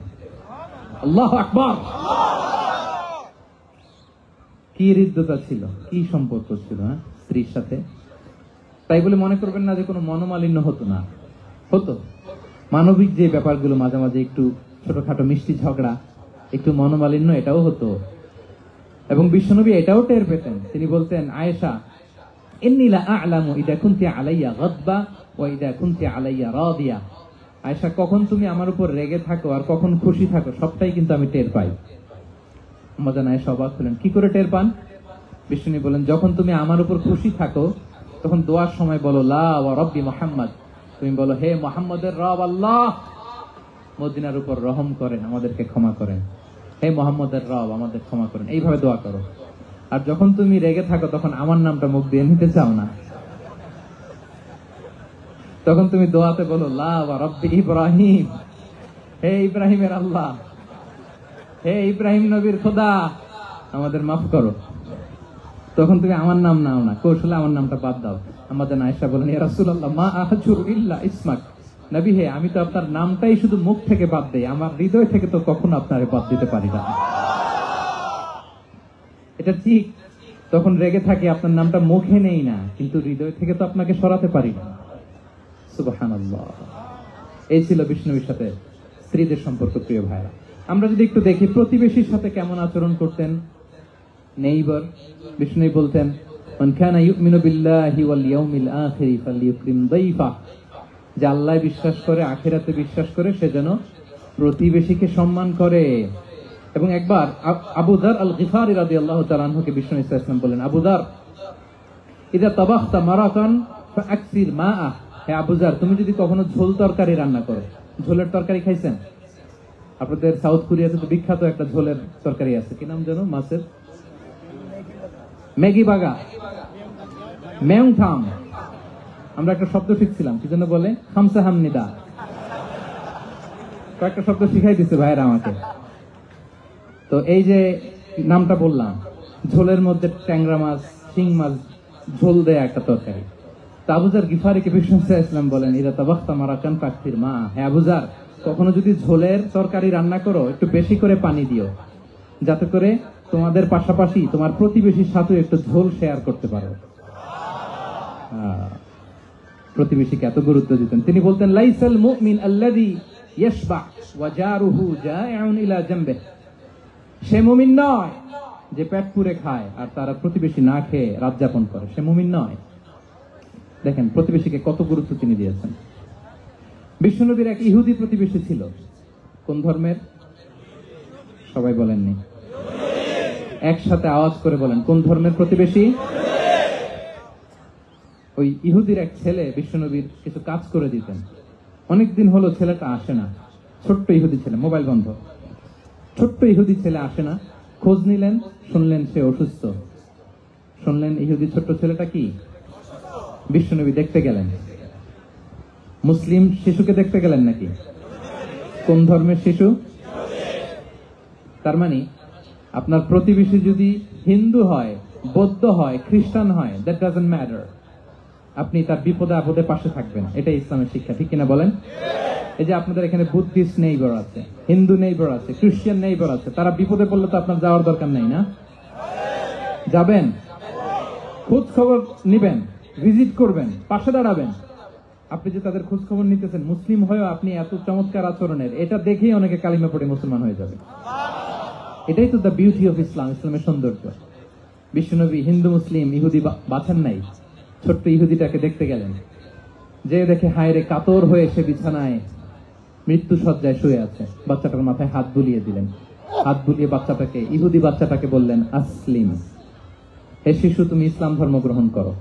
আল্লাহু আকবার। কি হৃদ্যতা ছিল, কি সম্পর্ক ছিল স্ত্রীর সাথে। তাই বলে মনে করবেন না যে কোনো মনোমালিন্য হতো না, হতো। মানবিক যে ব্যাপারগুলো, মাঝে মাঝে একটু ছোটখাটো মিষ্টি ঝগড়া, একটু মনোমালিন্য, এটাও হতো। এবং বিশ্বনবী এটাও টের পেতেন। তিনি বলতেন, আয়েশা ইন্নী লা আ'লামু ইদা কুনতি আলাইয়া গাদবা ওয়া ইদা কুনতি আলাইয়া রাদিয়া। আয়েশা, কখন তুমি আমার উপর রেগে থাকো আর কখন খুশি থাকো, সবটাই কিন্তু আমি টের পাই। আম্মা জান আয়েশা অবাক হলেন, কি করে টের পান? বিষ্ণু বলেন, যখন তুমি আমার উপর খুশি থাকো তখন দোয়ার সময় বলো লা ওয়া রাব্বি মুহাম্মদ, তুমি বলো হে মুহাম্মদের রব আল্লাহ। মদিনার উপর রহম করেন, আমাদেরকে ক্ষমা করেন, হে মোহাম্মদের রব আমাদের ক্ষমা করেন, এইভাবে দোয়া করো। আর যখন তুমি রেগে থাকো তখন আমার নামটা মুখ দিয়ে নিতে চাও না, তখন তুমি দোয়াতে বলো লা ওয়া রাব্বি ইব্রাহিম, হে ইব্রাহিমের আল্লাহ, হে ইব্রাহিম নবীর খোদা আমাদের মাফ করো। তখন তুমি আমার নাম নাও না, কৌশলে আমার নামটা বাদ দাও। আমাদের আয়েশা বলেন, ইয়া রাসূলুল্লাহ মা আহজুর ইল্লা ইসমাক, নবী হে আমি তো আপনার নামটাই শুধু মুখ থেকে বাদ দেই, আমার হৃদয় থেকে তো কখনো আপনারে বাদ দিতে পারি না। এটা ঠিক, তখন রেগে থাকে আপনার নামটা মুখে নেই না, কিন্তু হৃদয় থেকে তো আপনাকে সরাতে পারি না। সুবহানাল্লাহ। এই ছিল বিষ্ণুবীর সাথে স্ত্রীদের সম্পর্ক। প্রিয় ভাইরা, আমরা যদি একটু দেখি প্রতিবেশীর সাথে কেমন আচরণ করতেন নেইবার। বিষ্ণু বলতেন, মান কানা ইউমিনু বিল্লাহি ওয়াল ইয়াউমিল আখির ফালইউকরিম দাইফা, যে আল্লাহ বিশ্বাস করে, আখিরাতে বিশ্বাস করে, সে যেন প্রতিবেশীকে সম্মান করে। এবং একবার আবু যার আল গিফারি রাদিয়াল্লাহু তাআলা আনহুকে বিষ্ণু সাল্লাল্লাহু আলাইহি ওয়াসাল্লাম বলেন, আবু যার ইযা তাবাখতা মারাকান ফাআকসির মাআ, হে আবু যার তুমি যদি কখনো ঝোল তরকারি রান্না করো, ঝোলের তরকারি খাইছেন? আপনাদের সাউথ কোরিয়াতে তো বিখ্যাত একটা ঝোলের তরকারি আছে, কি নাম যেন, মাছের ম্যাগি বাগা, মেয়ংথাম। আমরা একটা শব্দ শিখছিলাম, কি জন্য বলে, খামসা হামনিদা। কয়েকটা শব্দ শিখাই দিচ্ছে ভাইয়েরা আমাকে। তো এই যে নামটা বললাম, ঝোলের মধ্যে ট্যাংরা মাছ, শিং মাছ ঝোল দেয়া একটা তরকারি। তো আবু যার গিফারিকে বিষ্ণু সাল্লাল্লাহু আলাইহি ওয়াসাল্লাম বলেন, ইদা তাবাখতা মারাকান ফাকসির মা, হে আবু যার কখনো যদি ঝোলের তরকারি রান্না করো একটু বেশি করে পানি দিও, যাতে করে তোমাদের পাশাপাশি তোমার প্রতিবেশীর সাথে একটু ঝোল শেয়ার করতে পারো। প্রতিবেশীকে এত গুরুত্ব দিতেন। তিনি বলতেন, লাইসাল মুমিন আল্লাযী ইয়াশবা ওয়া জারুহু জাইউন ইলা জামবিহি, সে মুমিন নয় যে পেট পুরে খায় আর তারা প্রতিবেশী না খেয়ে রাত যাপন করে, সে মুমিন নয়। দেখেন প্রতিবেশীকে কত গুরুত্ব তিনি দিয়েছেন। বিশ্বনবীর এক ইহুদি প্রতিবেশী ছিল। কোন ধর্মের? সবাই বলেননি, একসাথে আওয়াজ করে বলেন, কোন ধর্মের প্রতিবেশী? ওই ইহুদির এক ছেলে বিশ্বনবীর কিছু কাজ করে দিতেন। অনেকদিন হলো ছেলেটা আসে না, ছোট্ট ইহুদি ছেলে, মোবাইল বন্ধ, ছোট্ট ইহুদি ছেলে আসে না। খোঁজ নিলেন, শুনলেন সে অসুস্থ। শুনলেন ইহুদি ছোট্ট ছেলেটা কি, বিশ্বনবী দেখতে গেলেন। মুসলিম শিশুকে দেখতে গেলেন নাকি? কোন ধর্মের শিশু? তার মানে আপনার প্রতিবেশী যদি হিন্দু হয়, বৌদ্ধ হয়, খ্রিস্টান হয়, দ্যাট ডাজন্ট ম্যাটার, আপনি তার বিপদে আপদে পাশে থাকবেন। এটাই ইসলামের শিক্ষা, ঠিক কিনা বলেন? এই যে আপনাদের এখানে বুদ্ধিস্ট নেইবার আছে, হিন্দু নেইবার আছে, খ্রিস্টান নেইবার আছে, তারা বিপদে পড়লে তো আপনার যাওয়ার দরকার নেই না? যাবেন, খোঁজ খবর নিবেন, ভিজিট করবেন, পাশে দাঁড়াবেন। আপনি যে তাদের খোঁজ খবর নিতেছেন, মুসলিম হয়েও আপনি এত চমৎকার আচরণের, এটা দেখেই অনেকে কালিমা পড়ে মুসলমান হয়ে যাবে। এটাই তো দ্য বিউটি অফ ইসলাম, ইসলামের সৌন্দর্য। বিশ্বনবী হিন্দু মুসলিম ইহুদি বাছেন নাই, ছোট্ট ইহুদিটাকে দেখতে গেলেন। যে দেখে হায়রে কাতর হয়ে সে বিছানায় মৃত্যু সজ্জায় শুয়ে আছে, বাচ্চাটার মাথায় হাত বুলিয়ে দিলেন। হাত বুলিয়ে বাচ্চাটাকে, ইহুদি বাচ্চাটাকে বললেন, আসলিম, হে শিশু তুমি ইসলাম ধর্ম গ্রহণ করো।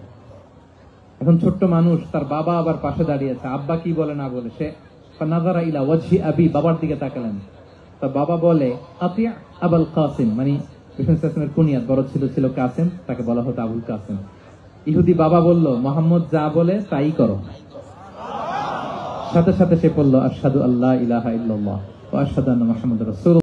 এখন ছোট্ট মানুষ, তার বাবা আবার পাশে দাঁড়িয়েছে, আব্বা কি বলে না বলে, সে নাযারা ইলা ওয়াজহি আবি, বাবার দিকে তাকালেন। তো বাবা বলে, আতিয়া আবুল কাসিম, মানে বিষ্ণু সাল্লাল্লাহু কুনিয়াত, বড় ছিল কাসিম, তাকে বলা হতো আবুল কাসিম। ইহুদি বাবা বলল, মোহাম্মদ যা বলে তাই করো। সাথে সাথে সে বলল, আশহাদু আল্লা ইলাহা ইল্লাল্লাহ ওয়া আশহাদু আন্না মুহাম্মাদুর রাসূলুল্লাহ।